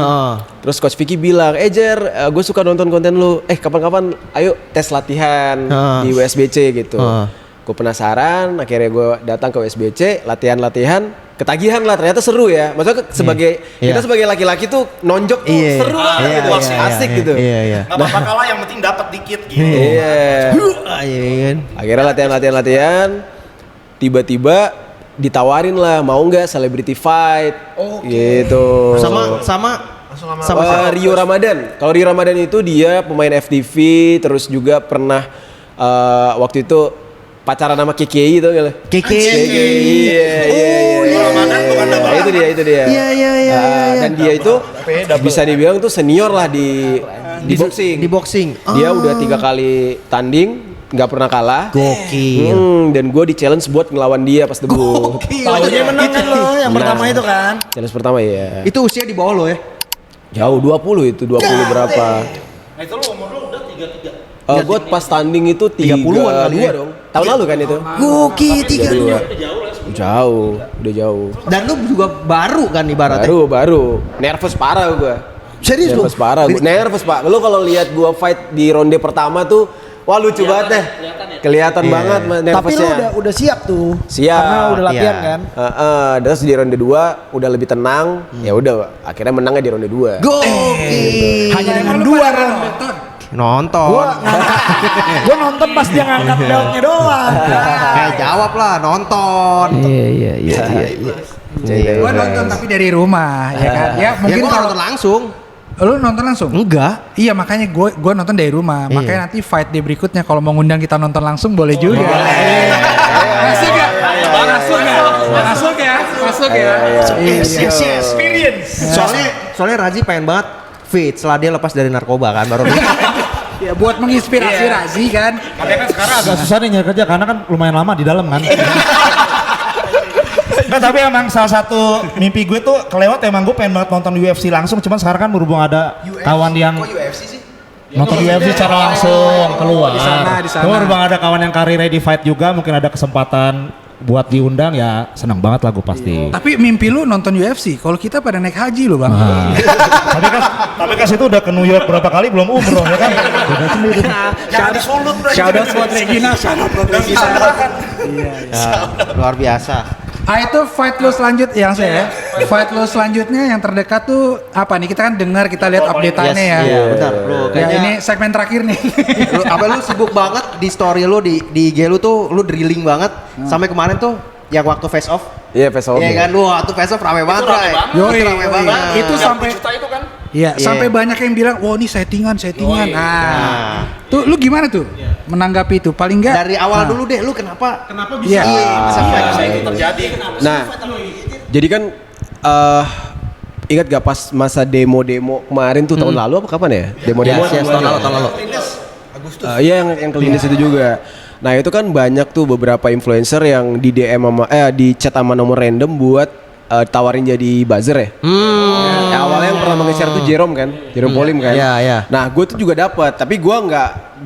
Terus Coach Vicky bilang, Jer, gue suka nonton konten lu. Kapan-kapan ayo tes latihan di WSBC gitu. Gue penasaran, akhirnya gue datang ke WSBC, latihan, ketagihan lah, ternyata seru ya. Maksudnya kita sebagai laki-laki tuh nonjok tuh seru lah gitu, asik gitu. Gak apa-apa kalah, yang penting dapat dikit gitu. Iya. Akhirnya latihan, tiba-tiba ditawarin lah, mau nggak celebrity fight, gitu. Sama Rio Ramadan. Kalau Rio Ramadan itu dia pemain FTV, terus juga pernah waktu itu pacaran sama KKI itu nggak? Iya. Ramadan bukan nama. Itu dia. Iya. Dan dia itu bisa dibilang tuh senior lah di boxing. Di boxing. Dia udah 3 kali tanding, nggak pernah kalah. Gokil. Dan gue di challenge buat ngelawan dia pas debut. Dia menang kan lo yang pertama itu kan. Challenge pertama ya. Itu usia di bawah lo ya? Jauh 20 itu, 20 berapa? Nah itu lu umur lu udah 33. Gue pas tanding itu 30-an kali ya? dong. Tahun lalu kan itu. Gokil 32. Udah jauh. Dan lu juga baru kan ibaratnya? Baru. Nervous parah gue. Serius lu? Nervous parah. Nervous pak. Lu kalau lihat gue fight di ronde pertama tuh, wah lucu banget deh. Kelihatan banget nervousnya. Tapi lu udah siap tuh. Siap. Karena udah latihan kan. Terus di ronde 2 udah lebih tenang. Ya udah, akhirnya menangnya di ronde 2. Gokil. Hanya dengan 2 round. Nonton. Gua nonton pas dia ngangkat beltnya doang. Jawab lah, nonton. Iya. Gua nonton tapi dari rumah ya kan. Ya mungkin gua kalau nonton langsung. lu nonton langsung? Enggak. Iya makanya gue nonton dari rumah. Makanya nanti fight day berikutnya kalau mau ngundang kita nonton langsung boleh juga. Masuk ya? Masuk ya? Experience. Soalnya Razi pengen banget fit setelah dia lepas dari narkoba kan baru. Ya buat menginspirasi Razi kan. Tapi kan sekarang agak susah nih nyari kerja karena kan lumayan lama di dalam kan. Nah, tapi emang salah satu mimpi gue tuh kelewat, emang gue pengen banget nonton UFC langsung, cuman sekarang kan berhubung ada kawan yang nonton UFC secara langsung keluar. Di sana. Gue berhubung ada kawan yang karirnya di fight juga, mungkin ada kesempatan buat diundang, ya senang banget lah gue pasti. Tapi mimpi lu nonton UFC, kalau kita pada naik haji lo bang. Tapi kan situ udah ke New York berapa kali belum umroh ya kan? Udah sendiri. Jangan disulut bro. Shout out buat Regina. Luar biasa. Itu fight lo selanjutnya Fight lo selanjutnya yang terdekat tuh apa nih? Kita kan dengar, kita lihat update-annya ya. Iya, bentar bro. Ya ini segmen terakhir nih. Lu sibuk banget di story lu di IG lu tuh, lu drilling banget. Sampai kemarin tuh yang waktu face off. Iya, face off. Iya kan, wah tuh face off rame banget. Yoi, Rame banget. Itu sampai sampai banyak yang bilang, wah ini settingan. Tuh lu gimana tuh menanggapi itu? Paling enggak dari awal dulu deh, lu kenapa bisa itu terjadi? Nah, jadi kan ingat gak pas masa demo kemarin tuh tahun lalu apa kapan ya? Demo-demo tahun lalu. Iya yang kelindes itu juga. Nah itu kan banyak tuh beberapa influencer yang di DM di chat sama nomor random buat tawarin jadi buzzer ya. Awalnya yang pernah nge-share tuh Jerome Polim kan. Iya. Nah gue tuh juga dapat, tapi gue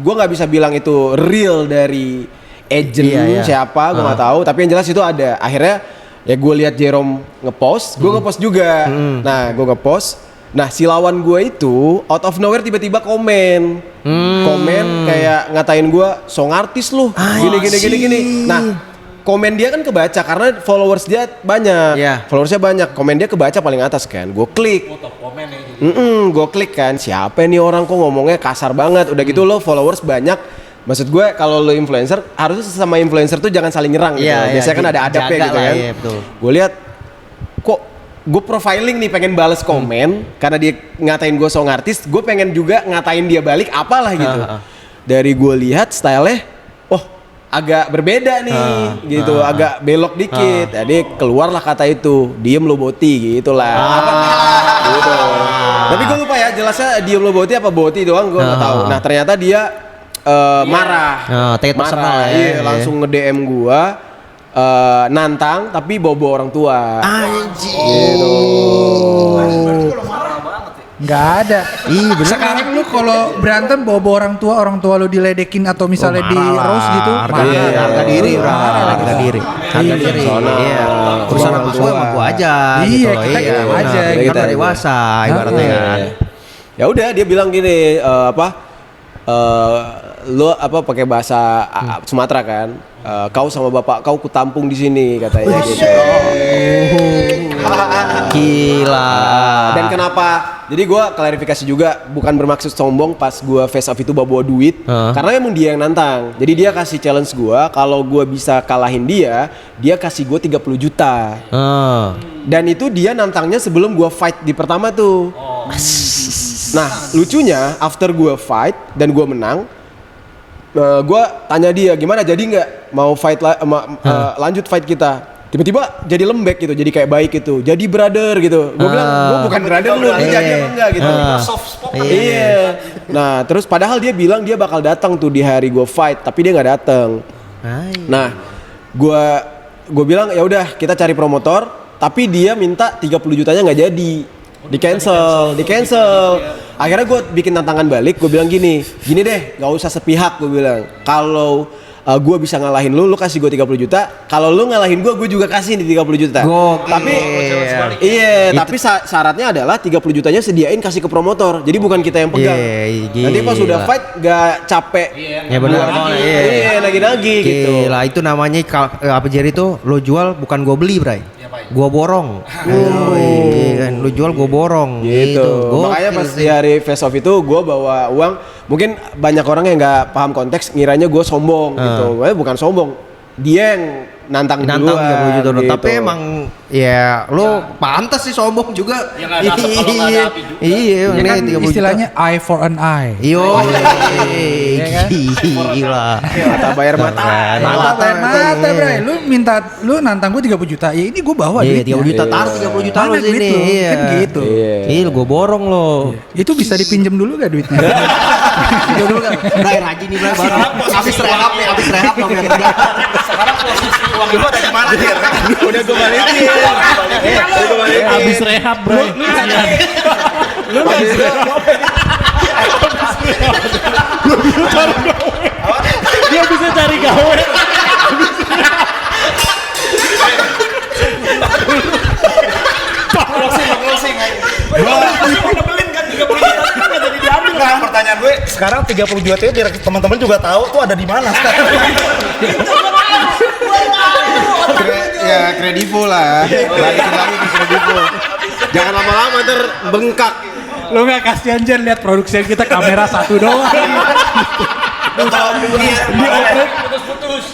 nggak bisa bilang itu real dari agent siapa, gue nggak tahu. Tapi yang jelas itu ada. Akhirnya ya gue lihat Jerome ngepost, gue ngepost juga. Nah gue ngepost, Nah si lawan gue itu out of nowhere tiba-tiba komen kayak ngatain gue song artis lu gini. Nah komen dia kan kebaca karena followers dia banyak, followersnya banyak. Komen dia kebaca paling atas kan. Gue klik, gue klik kan. Siapa nih orang kok ngomongnya kasar banget. Udah gitu lo followers banyak. Maksud gue kalau lo influencer harusnya sesama influencer tuh jangan saling nyerang gitu. Biasanya kan ada adabnya gitu kan. Gue lihat kok gue profiling nih pengen bales komen karena dia ngatain gue song artis, gue pengen juga ngatain dia balik apalah gitu. Dari gue lihat stylenya, oh agak berbeda nih gitu, agak belok dikit. Jadi keluarlah kata itu, diem lo boti gitulah. Gitu. Tapi gue lupa ya jelasnya diem lo boti apa boti doang gue nggak tahu. Nah ternyata dia marah, marah, langsung nge-DM gue. Nantang tapi bawa orang tua. Anjir. Gitu. Nggak ada. Sekarang lu kalau berantem bawa orang tua lu diledekin atau misalnya di roast gitu, harga diri. Iya. Urusan sama gua aja. Iya, kita aja. Kita dewasa ibaratnya kan. Ya udah dia bilang gini, lu pakai bahasa Sumatera kan? Kau sama bapak kau kutampung di sini katanya gitu. Gila. Dan kenapa? Jadi gue klarifikasi juga, bukan bermaksud sombong pas gue face off itu bawa duit, karena emang dia yang nantang. Jadi dia kasih challenge gue, kalau gue bisa kalahin dia kasih gue 30 juta. Dan itu dia nantangnya sebelum gue fight di pertama tuh. Nah lucunya after gue fight dan gue menang, gue tanya dia gimana, jadi nggak mau fight lanjut fight kita. Tiba-tiba jadi lembek gitu, jadi kayak baik gitu, jadi brother gitu. Gue bilang gue bukan brother lu, ini jadi apa enggak gitu. Iya. Nah terus padahal dia bilang dia bakal datang tuh di hari gue fight, tapi dia nggak datang. Nah gue bilang ya udah kita cari promotor, tapi dia minta 30 jutanya nggak jadi. Di cancel. Akhirnya gue bikin tantangan balik, gue bilang gini deh, nggak usah sepihak, gue bilang. Kalau gue bisa ngalahin lu kasih gue 30 juta. Kalau lu ngalahin gue juga kasih nih 30 juta. Tapi tapi syaratnya adalah 30 jutanya sediain kasih ke promotor. Jadi bukan kita yang pegang. Nanti pas sudah fight gak capek. Ya benar. Lagi-lagi gitu. Gila, itu namanya apa Jerry tuh lo jual bukan gue beli, Bray. Gua borong. Kan lu jual gua borong gitu. Makanya pas di hari face off itu gua bawa uang. Mungkin banyak orang yang nggak paham konteks ngiranya gua sombong gitu. Bukan sombong. Dia yang nantang 30 juta gitu. Tapi emang ya lu pantas sih sombong juga. Ya nggak dapet kalau nggak ada api juga. Iya, ini kan istilahnya eye for an eye. Gila. Mata bayar mata. Mata, Bray. Lu nantang gue 30 juta. Ya ini gue bawa duit. 30 juta taruh 30 juta lu sini. Kan gitu. Iya, gue borong lo. Itu bisa dipinjam dulu gak duitnya? Pinjam dulu kan. Bray rajin nih Bray baru. Habis rehab Sekarang posisi uang itu ada di mana dia? Udah gue balikin. Habis rehab, Bray. Lu habis rehab. Dia bisa cari gawe. Closing. Udah belin kan 30 juta kan enggak jadi diambil. Nah, pertanyaan gue, sekarang 30 juta itu biar teman-teman juga tahu tuh ada di mana sekarang. Ya kredivo lah. Balikin lagi ke kredivo. Jangan lama-lama terbengkak. Lu gak kasihan Jen lihat produksi kita kamera satu doang.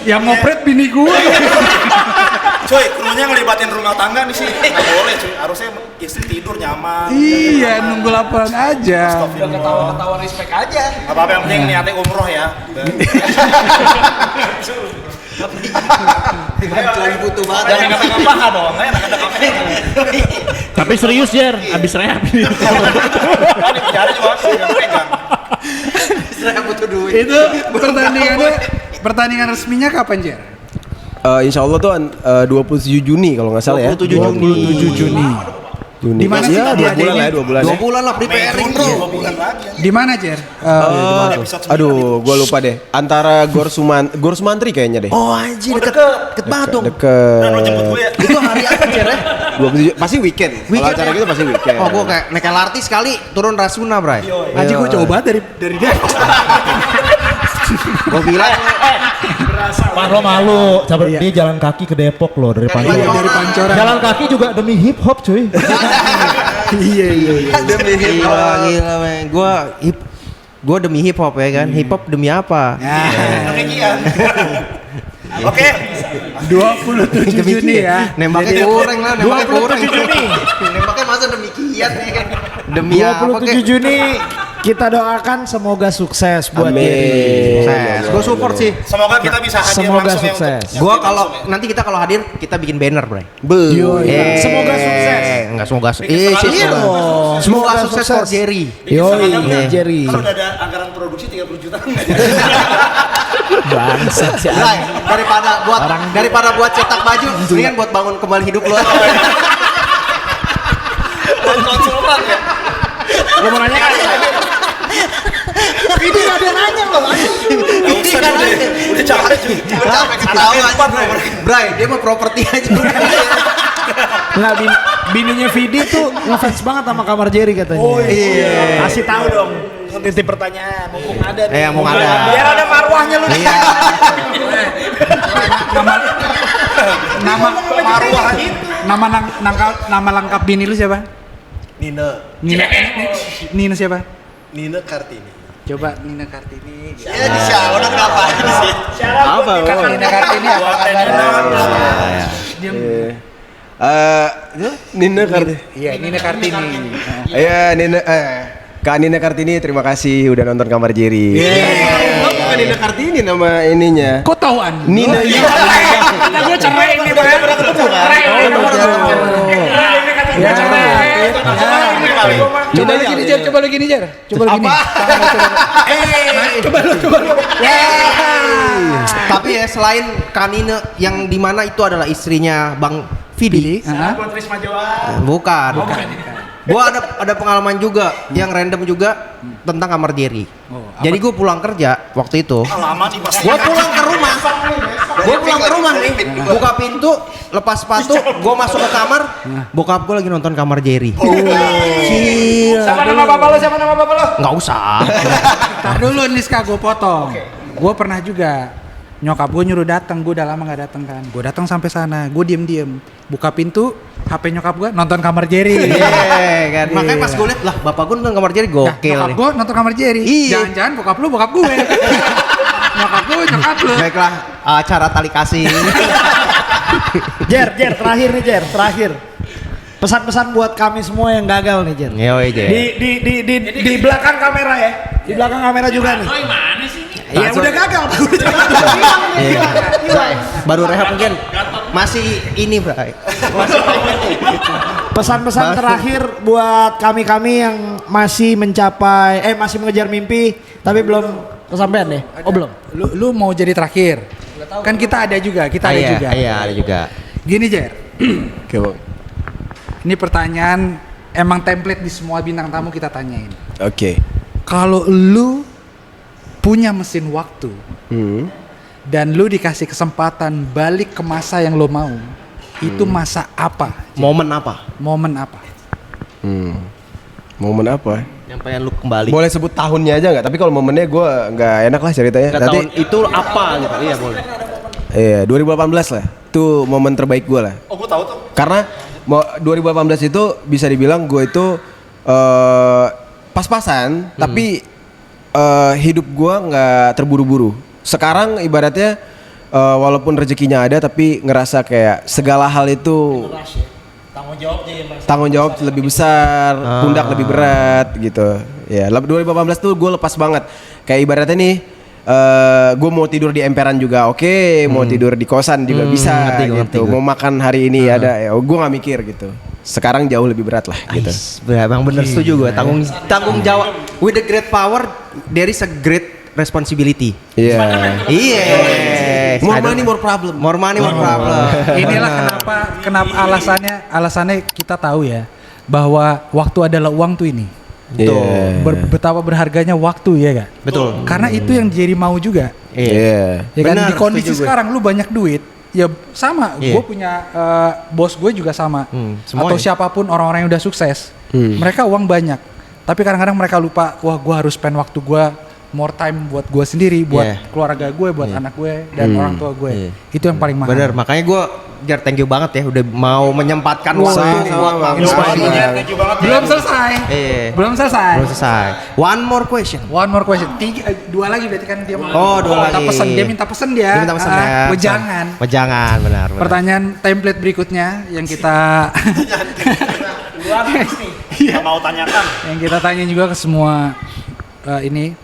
Yang ngopret bini gue. Coy, krunya ngelibatin rumah tangga nih sih. Nggak boleh cuy, harusnya istri tidur nyaman. Iya, nunggu laporan aja. Udah ketawa respect aja. Apa-apa yang penting niatnya umroh ya. Lagi butuh banget. Jangan kata paha dong, kata kamera. Tapi serius, Jer. Abis rehab ini. Kan di penjara juga jangan pegang. Saya butuh duit. Itu pertandingan resminya kapan, Jer? Insya Allah tuh 27 Juni kalau nggak salah ya. 27 Juni. Di mana sih Ya, 2 dia bulan lah ya, 2 bulan. 2 bulan lah preparing bro. 2 bulan lagi. Di mana, Jer? Aduh, gue lupa deh. Antara Gor Sumantri kayaknya deh. Oh anjir deket banget dong. Dan lo jemput gue ya. Itu hari apa Jer ya? 27 pasti weekend. Kalau acara gitu pasti weekend. Oh gue kayak naik LRT sekali turun Rasuna bray. Anjir gue coba dari Depok. Gue bilang Pak lo malu, dia jalan kaki ke Depok loh dari Pancoran. Dari Pancoran. Jalan kaki juga demi hip hop cuy. Iya. Demi hip hop. Gila men. Gue demi hip hop ya kan. Hip hop demi apa? Oke. 27 Juni ya. Nembaknya Jadi- kurang lah, nembaknya kurang. 27 Juni. Nembaknya masa demikian ya kan. Demi apa 27 kek? Juni kita doakan semoga sukses buat Amin. Jerry. Gue support sih. Semoga kita bisa hadir Semoga langsung sukses. Gua kalau nanti kita kalau hadir kita bikin banner, Bray. Semoga sukses. Enggak semoga sukses. Iya dong. Semoga sukses for Jerry. Yoi, Jerry. Kan udah ada anggaran produksi 30 juta. Bangsat sih. Bray, daripada buat cetak baju, mendingan buat bangun kembali hidup lu. Buat konsultan ya. Lo mau nanya kan? Ini gak ada nanya loh. Udah capek cuy. Udah capek ketawa. Bray, dia mau properti aja. Nggak, bininya Vidi tuh ngefans banget sama kamar Jerry katanya. Oh iya. Kasih tahu dong. Titip pertanyaan, mumpung ada nih. Mau ada. Biar ada marwahnya lu. Iya. Nama lengkap bini lu siapa? Nina. Nina siapa? Nina Kartini. Coba Nina Kartini. Ya di shower kenapa sih? Apa? Nina Kartini apa kabar? Diam. Nina Kartini. Iya, Nina Kartini. Iya, Kak Nina Kartini, terima kasih udah nonton Kamar Jerry. Bukan Nina Kartini nama ininya. Kok tahu Anda? Nina iya. Kata gue cerai nih, Bang. Cerai. Coba lagi nih, Jar. Coba lagi nih, Jar. Coba lagi nih. Coba lu. Tapi ya selain Kanina yang di mana itu adalah istrinya Bang Vidi. Buat Risma Jawa. Bukan. Gua ada pengalaman juga yang random juga tentang kamar Jerry. Jadi gue pulang kerja waktu itu. Lama sih pasti. Gue pulang ke rumah nih, buka pintu, lepas sepatu, gue masuk ke kamar, bokap gue lagi nonton Kamar Jerry. Siapa nama bapak lo? Nggak usah. Ntar dulu Niska, gue potong. Gue pernah juga nyokap gue nyuruh datang, gue udah lama nggak datang kan. Gue datang sampai sana, gue diem, buka pintu, HP nyokap gue nonton Kamar Jerry. Kan. Makanya pas gue liat lah, bapak gue nonton Kamar Jerry gokil. Nyokap gue nonton Kamar Jerry. Iya. Jangan-jangan bokap gue. Nyokap lu. Baiklah, acara tali kasih. Jer, terakhir. Pesan-pesan buat kami semua yang gagal nih, Jer. Di belakang kamera ya. Di belakang kamera juga nih. Ya udah gagal. Baru rehat mungkin. Masih ini, Bray. Pesan-pesan terakhir buat kami-kami yang masih masih mengejar mimpi tapi belum kesampaian deh. Oh belum. Lu mau jadi terakhir. Kan kita ada juga. Iya, ada juga. Gini, Jer. Oke, Bang. Ini pertanyaan emang template di semua bintang tamu kita tanyain. Oke. Kalau lu punya mesin waktu dan lu dikasih kesempatan balik ke masa yang lu mau, itu masa apa? Momen apa? Momen apa? Momen apa? Yang pengen lu kembali. Boleh sebut tahunnya aja nggak? Tapi kalau momennya gue nggak enak lah ceritanya. Nggak, tahun itu apa gitu? Iya boleh. Iya, 2018 lah. Itu momen terbaik gue lah. Oh, gue tahu tuh. Karena 2018 itu bisa dibilang gue itu pas-pasan, tapi hidup gue nggak terburu-buru. Sekarang ibaratnya walaupun rezekinya ada, tapi ngerasa kayak segala hal itu tanggung jawab lebih besar, pundak lebih berat gitu. Ya, 2018 tuh gue lepas banget. Kayak ibaratnya nih, gue mau tidur di emperan juga oke, mau tidur di kosan juga bisa gitu. Mau makan hari ini ada, ya gue nggak mikir gitu. Sekarang jauh lebih berat lah gitu. Emang bener setuju gue. Tanggung jawab. With the great power, there is a great responsibility. Iya. Iya. More money, more problem. More money, more problem. Inilah kenapa alasannya kita tahu ya. bahwa waktu adalah uang tuh ini. Iya. Betapa berharganya waktu ya kan? Betul. Karena itu yang Jerry mau juga. Iya. Ya kan Benar, di kondisi setuju gue. sekarang lu banyak duit, ya sama. Iya. Gue punya bos gue juga sama. semuanya. Atau siapapun orang-orang yang udah sukses, mereka uang banyak. Tapi kadang-kadang mereka lupa, wah gue harus spend waktu gue more time buat gue sendiri, buat Iya. keluarga gue, buat anak gue dan orang tua gue. Itu yang paling mahal. Bener, makanya gue Jar thank you banget ya udah mau menyempatkan waktu buat Sama-sama. Belum selesai. Iya. Belum selesai. Belum selesai. One more question. One more question. Dua lagi berarti kan dia mau. Oh, dua minta lagi. pesen. Dia minta pesen dia. Dia minta pesen ya. Wejangan. Wejangan, benar. Pertanyaan template berikutnya yang kita Nggak mau tanyakan. yang kita tanya juga ke semua ini,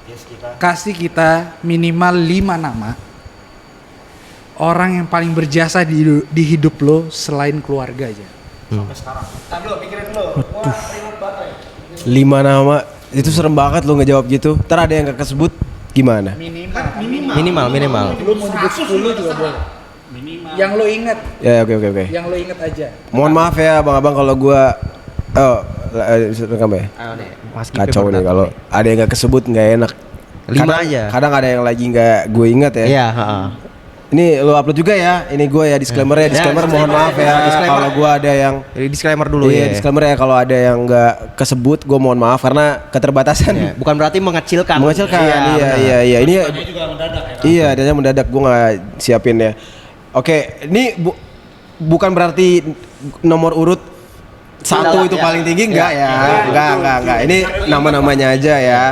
kasih kita minimal 5 nama orang yang paling berjasa di hidup lo selain keluarga aja. pikirin dulu. 5 nama itu serem banget lo ngejawab gitu. Ntar ada yang gak kesebut gimana? Minimal. Lu mau nyebut 10 juga boleh. Yang lo inget, Ya oke. yang lo inget aja. Mohon maaf ya abang-abang kalau gua rekam ya. Mas Kipe Kacau nih berat kalau ada yang gak kesebut nggak enak. 5 aja. Kadang ada yang lagi nggak gue ingat ya. Iya, heeh. Ini lo upload juga ya. Ini gue ya disclaimer ya. Disclaimer mohon maaf ya. Kalau gue ada yang Jadi disclaimer dulu iya, ya. disclaimer ya kalau ada yang nggak kesebut gue mohon maaf karena keterbatasan. Iya, bukan berarti mengecilkan. Mengecilkan. benar. Iya. Ini iya, adanya mendadak gue nggak siapin ya. Oke, ini bukan berarti nomor urut 1 itu paling tinggi enggak ya? Enggak. Ini nama-namanya aja ya.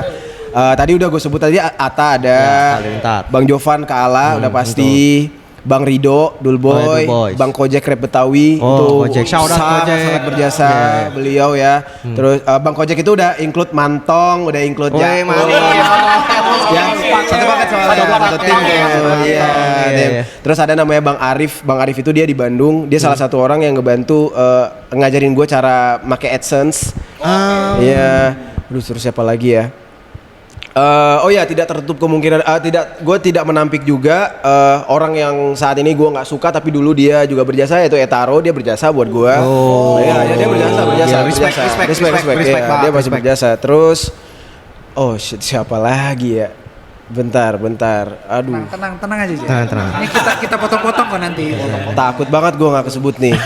Tadi udah gue sebut tadi Ata ada, Halilintar. Bang Jovan Kaala udah pasti, Bang Rido, Dulboy, Boys. Bang Kojek Rap Betawi Oh, itu Kojek. Shout out Kojek. sangat berjasa beliau ya. Terus Bang Kojek itu udah include Mantong, udah include Woi, Jakul. Ya, satu paket soalnya, satu tim tuh. Iya, tim. Terus ada namanya Bang Arif. Bang Arif itu dia di Bandung. Dia salah satu orang yang ngebantu ngajarin gue cara make AdSense. Iya. Terus siapa lagi ya? Oh ya, tidak tertutup kemungkinan gue tidak menampik juga orang yang saat ini gue nggak suka tapi dulu dia juga berjasa, yaitu Etaro. Dia berjasa buat gue. Ya, dia berjasa. Ya, respect, Dia masih berjasa. Terus siapa lagi ya? Bentar. Aduh. Tenang aja. Ji. Tenang. Ini kita potong-potong kok nanti. Takut banget gue nggak kesebut nih.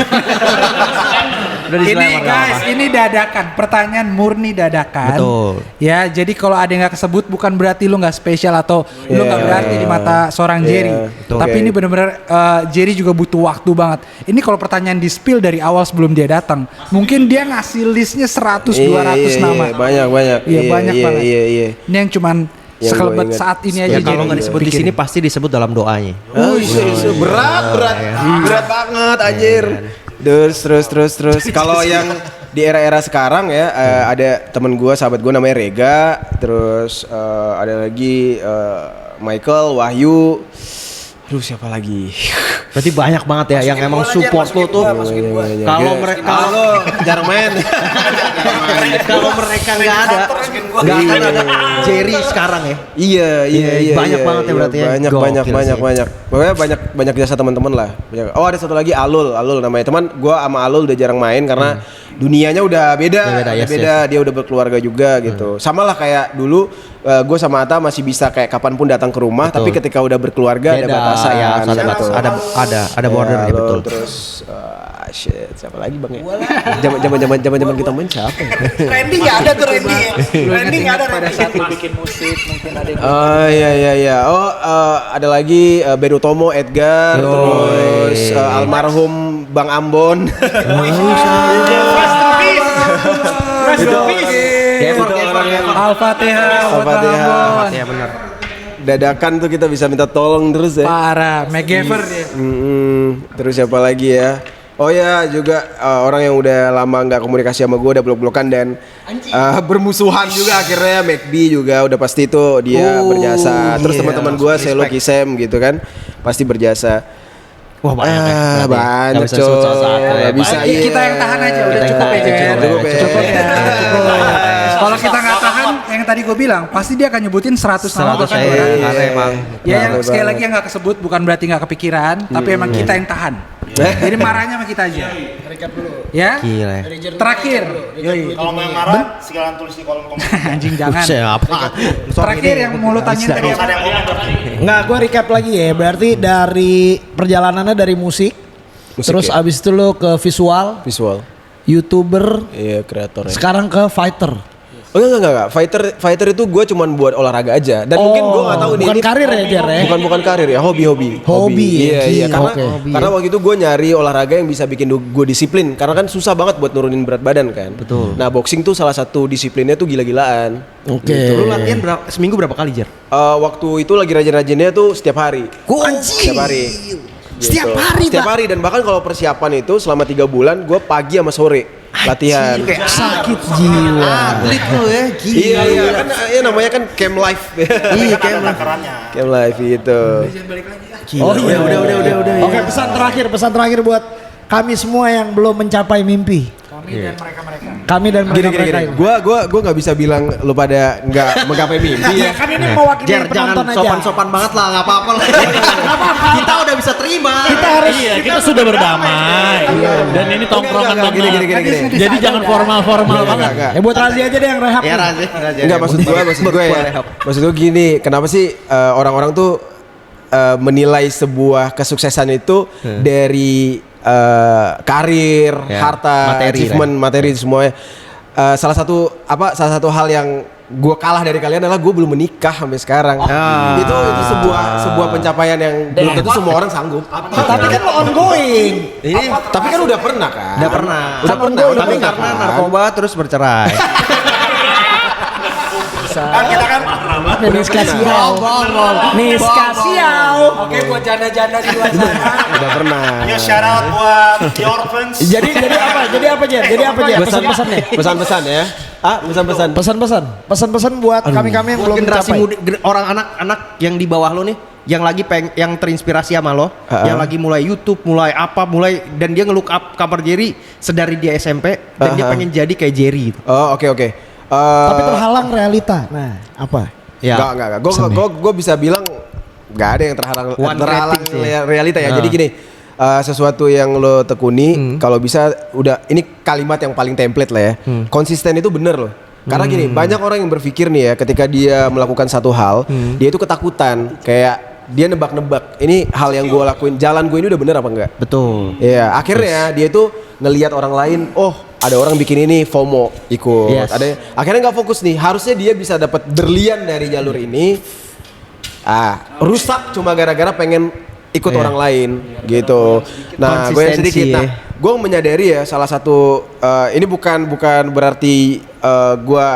Ini guys, ini dadakan. Pertanyaan murni dadakan. Betul. Ya, jadi kalau ada yang nggak kesebut bukan berarti lu nggak spesial atau lu nggak berarti di mata seorang Jerry. betul. Tapi ini benar-benar Jerry juga butuh waktu banget. Ini kalau pertanyaan di spill dari awal sebelum dia datang, mungkin dia ngasih listnya 100-200 nama. Banyak. Iya, banyak banget. Iya. Ini yang cuman Yang sekelebet gua ingat. saat ini Ya aja. kalau Jerry nggak disebut di bikin. sini pasti disebut dalam doanya. Berat banget anjir. Terus. Kalau yang di era-era sekarang ya ada temen gue, sahabat gue namanya Rega. Terus ada lagi Michael, Wahyu. Aduh siapa lagi? Berarti banyak banget ya yang emang support lo tuh. Kalau mereka jarang main. kalau mereka nggak ada Jerry sekarang ya. Iya. Banyak banget ya berarti ya. Banyak. Pokoknya banyak jasa teman-teman lah. Oh ada satu lagi Alul namanya. Teman gua sama Alul udah jarang main karena dunianya udah beda. Yes. Dia udah berkeluarga juga gitu. Sama lah kayak dulu gue sama Ata masih bisa kayak kapanpun datang ke rumah. Betul. Tapi ketika udah berkeluarga ada batasan. Ya, ada border ya, betul. Terus siapa lagi bang ya? Zaman kita main siapa ya? Randy nggak ada tuh Randy. Randy nggak ada Pada Randy. saat lu bikin musik mungkin ada yang Iya. Oh, ada lagi Ben Utomo, Edgar, terus almarhum Bang Ambon. Al-Fatihah. Ya benar. Dadakan tuh kita bisa minta tolong terus ya. Parah, MacGyver dia. Terus siapa lagi ya? Oh ya juga orang yang udah lama nggak komunikasi sama gue udah blok-blokan dan bermusuhan juga akhirnya. McB juga udah pasti itu dia berjasa. Terus teman-teman gue Selo Kisem gitu kan pasti berjasa. Wah banyak ya. Banyak Nggak bisa sebut salah-salah ya. Nggak bisa. Iya, kita yang tahan aja udah cukup ya. Cukup ya. Kalau kita nggak tahan, yang tadi gue bilang pasti dia akan nyebutin 100 nama bahkan 200. Karena emang Ya yang sekali lagi yang nggak kesebut bukan berarti nggak kepikiran, tapi emang kita yang tahan. Jadi marahnya sama kita aja. Recap dulu. Ya. Gila. Terakhir. Kalau mau yang marah, silakan tulis di kolom komentar. Anjing jangan. Siapa? Terakhir yang mau lu tanyain tadi apa? Nggak, gue recap lagi ya. Berarti dari perjalanannya dari musik terus ya? abis itu lo ke visual, YouTuber, Iya, kreator ya. sekarang ke fighter. Oh enggak. Fighter itu gue cuman buat olahraga aja. Dan mungkin gue nggak tahu bukan ini karir ya, Jer ya? Bukan karir ya, hobi. Hobi ya, Iya. gila. Karena waktu itu gue nyari olahraga yang bisa bikin gue disiplin. Karena kan susah banget buat nurunin berat badan kan. Betul. Nah, boxing tuh salah satu disiplinnya tuh gila-gilaan. Oke. Lu latihan seminggu berapa kali, Jer? Waktu itu lagi rajin-rajinnya tuh setiap hari. Setiap hari. Setiap hari, Setiap Pak? hari, dan bahkan kalau persiapan itu selama 3 bulan gue pagi sama sore latihan. Sakit jiwa. Atlet lu ya, gila. Iya kan ya namanya kan camp life. Iya, kayak Camp life itu. Oh iya, udah. Oke, pesan terakhir buat kami semua yang belum mencapai mimpi. Kami dan mereka. Gini. Gua nggak bisa bilang lu pada nggak menggapai mimpi ya. Kan ini mewakili Jer, jangan penonton aja. sopan-sopan banget lah, nggak apa-apa lah. Kita udah bisa terima. Kita harus Kita sudah berdamai. Dan ini tongkrongan Enggak, teman. gini. Jadi jangan formal banget. Enggak. Ya buat Razi aja deh yang rehab. Ya, nih. Razi. Enggak, maksud gue ya. Maksud gue gini, kenapa sih orang-orang tuh menilai sebuah kesuksesan itu dari karir, Ya, harta, materi achievement, materi semuanya. Salah satu hal yang gue kalah dari kalian adalah gue belum menikah sampai sekarang. Itu sebuah pencapaian yang belum tentu semua orang sanggup. Tapi kan lo ongoing. Ini tapi kan udah pernah kan? Udah pernah. Udah Tapi pernah karena kan? narkoba terus bercerai. Kita kan Niska siau. Niska siau. Oke, buat janda-janda di luar sana. Udah pernah. Yo shout out buat your fans. Jadi apa? Jadi apa, Jer? Pesan-pesannya. Pesan-pesan ya. Pesan-pesan. Pesan-pesan buat kami-kami yang belum generasi mencapai. orang anak-anak yang di bawah lo nih, yang lagi yang terinspirasi sama lo, yang lagi mulai YouTube, mulai dan dia nge-look up Kamar Jerry sedari dia SMP dan dia pengen jadi kayak Jerry gitu. Oh, oke. Tapi terhalang realita. Nah, apa? Ya. Enggak. Gue bisa bilang nggak ada yang terhalang One terhalang rating sih. realita ya. Jadi gini, sesuatu yang lo tekuni, kalau bisa udah ini kalimat yang paling template lah ya. Konsisten itu bener loh. Karena gini, banyak orang yang berpikir nih ya, ketika dia melakukan satu hal, dia itu ketakutan, kayak dia nebak-nebak. Ini hal yang gue lakuin, jalan gue ini udah bener apa enggak? Betul. Iya, akhirnya dia itu ngelihat orang lain, oh ada orang bikin ini, FOMO ikut. Yes. Akhirnya nggak fokus nih. Harusnya dia bisa dapat berlian dari jalur ini. Rusak cuma gara-gara pengen ikut orang lain gitu. Nah, gue yang sedikit. Konsistensi, Nah, gue menyadari ya salah satu ini bukan berarti gue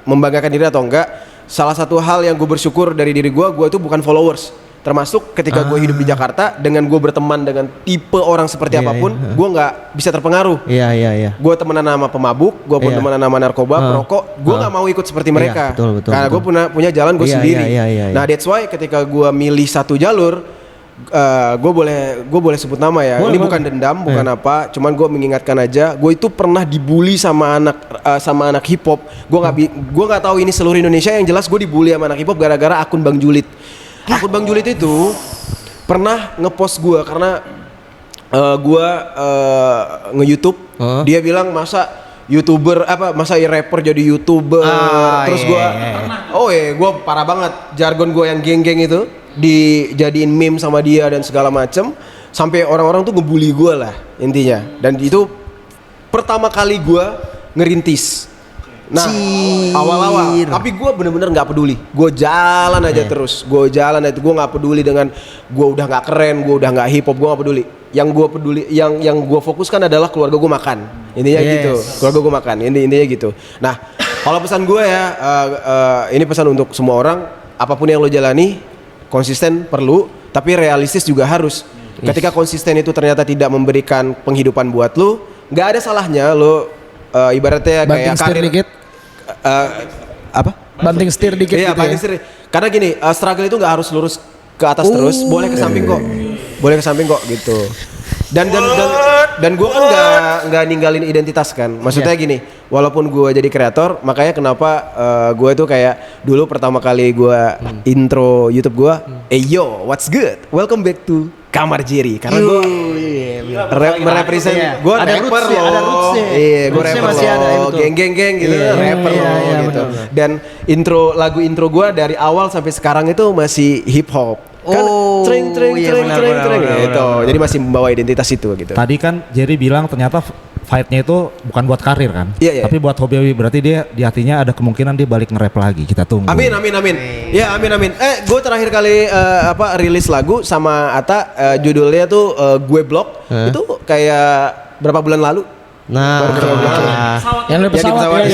membanggakan diri atau enggak. Salah satu hal yang gue bersyukur dari diri gue itu bukan followers. Termasuk ketika gue hidup di Jakarta, dengan gue berteman dengan tipe orang seperti apapun, gue nggak bisa terpengaruh. Iya. Gue temenan sama pemabuk, gue pun temenan sama narkoba, perokok, gue nggak mau ikut seperti mereka. Betul, Karena gue punya jalan gue sendiri. Iya. Nah, that's why ketika gue milih satu jalur, gue boleh sebut nama ya. Ini bukan dendam, bukan apa. Cuman gue mengingatkan aja, gue itu pernah dibully sama anak hip hop. Gue nggak tahu ini seluruh Indonesia. Yang jelas gue dibully sama anak hip hop gara-gara akun Bang Julid. Akun Bang Julid itu pernah ngepost gue karena gue nge-YouTube. Dia bilang masa rapper jadi YouTuber. Terus gue gue parah banget, jargon gue yang geng-geng itu dijadiin meme sama dia dan segala macem, sampai orang-orang tuh ngebully gue lah intinya. Dan itu pertama kali gue ngerintis. Nah, awal-awal, tapi gue bener-bener nggak peduli. Gue jalan aja terus. Gue nggak peduli dengan gue udah nggak keren, gue udah nggak hip hop, gue nggak peduli. Yang gue peduli, yang gue fokuskan adalah keluarga gue makan. Intinya gitu, keluarga gue makan. Intinya gitu. Nah, kalau pesan gue ya, ini pesan untuk semua orang. Apapun yang lo jalani, konsisten perlu, tapi realistis juga harus. Ketika konsisten itu ternyata tidak memberikan penghidupan buat lo, nggak ada salahnya lo ibaratnya kayak karir dikit. Banting setir dikit iya, gitu banting setir. Karena gini, struggle itu nggak harus lurus ke atas terus, boleh ke samping kok gitu. Dan gue kan nggak ninggalin identitas kan. Maksudnya gini, walaupun gue jadi kreator, makanya kenapa gue tuh kayak dulu pertama kali gue intro YouTube gue, yo what's good, welcome back to Kamar Jerry. Karena gue merepresent gue Ada rapper roots-nya, ada loh. roots-nya. Iya, gue Roots-nya rapper masih ada, ya, loh. betul. Geng-geng gitu, Iya, rapper iya, loh iya, gitu. betul. Dan lagu intro gue dari awal sampai sekarang itu masih hip hop. Kan Oh, treng iya, benar, benar, gitu. benar. Jadi masih membawa identitas itu gitu. Tadi kan Jerry bilang ternyata fight-nya itu bukan buat karir kan, Iya, iya. tapi buat hobi. Berarti dia di hatinya ada kemungkinan dia balik nge-rap lagi. Kita tunggu. Amin. Ya amin. Gue terakhir kali rilis lagu sama Ata, judulnya tuh Gue Blok. Itu kayak berapa bulan lalu? Nah, Yang di pesawat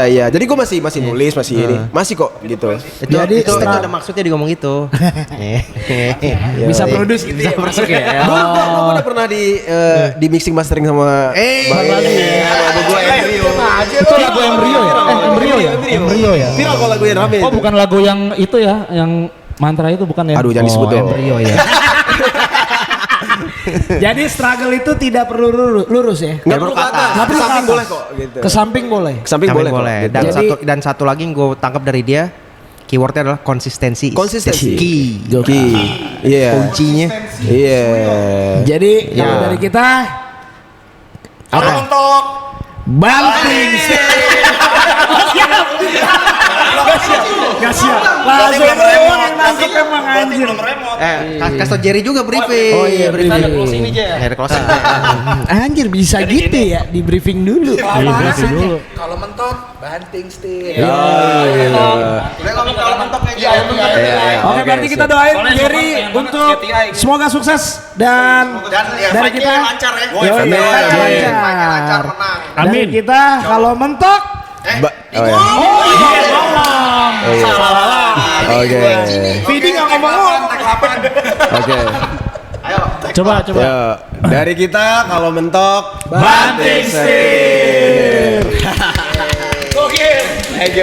Iya. Jadi gue masih nulis, masih ini, masih kok gitu. jadi itu ada maksudnya di ngomong itu. Bisa produce gitu ya masuk ya. Gue udah pernah di mixing mastering sama gue Embryo. Itu lagu Embryo ya? Embryo ya? Viral kalau lagu yang rame. Oh bukan lagu yang itu ya, yang mantra itu bukan ya? Aduh, jangan disebut dong. Embryo ya. Jadi struggle itu tidak perlu lurus ya. Nggak perlu ke atas. Nggak perlu ke Samping atas. boleh kok gitu. Ke samping boleh. Samping boleh. Dan Jadi- satu lagi yang gue tangkap dari dia, keywordnya adalah konsistensi. Konsistensi. Key. Iya. Kuncinya. Iya. Jadi kalau Ya. dari kita Kalau mentok. banting. Gak siap. Langsung belum remote. yang nangkep emang anjir. Belum remote. Kasih tau Jerry juga briefing. Oh iya, briefing. Ada closing. Anjir bisa gitu ya di briefing dulu. Kalau mentok banting stick. Kalau mentok kayak Oke, berarti kita doain Jerry untuk semoga sukses dan ya, dari kita lancar ya. Yo, Amin. lancar. menang. Dari kita kalau mentok Oke. Vidi nggak ngomong. Oke. Coba. Yo, dari kita kalau mentok Banting setir. Thank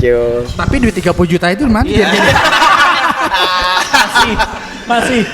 you. Tapi duit 30 juta itu mana dia? Masih.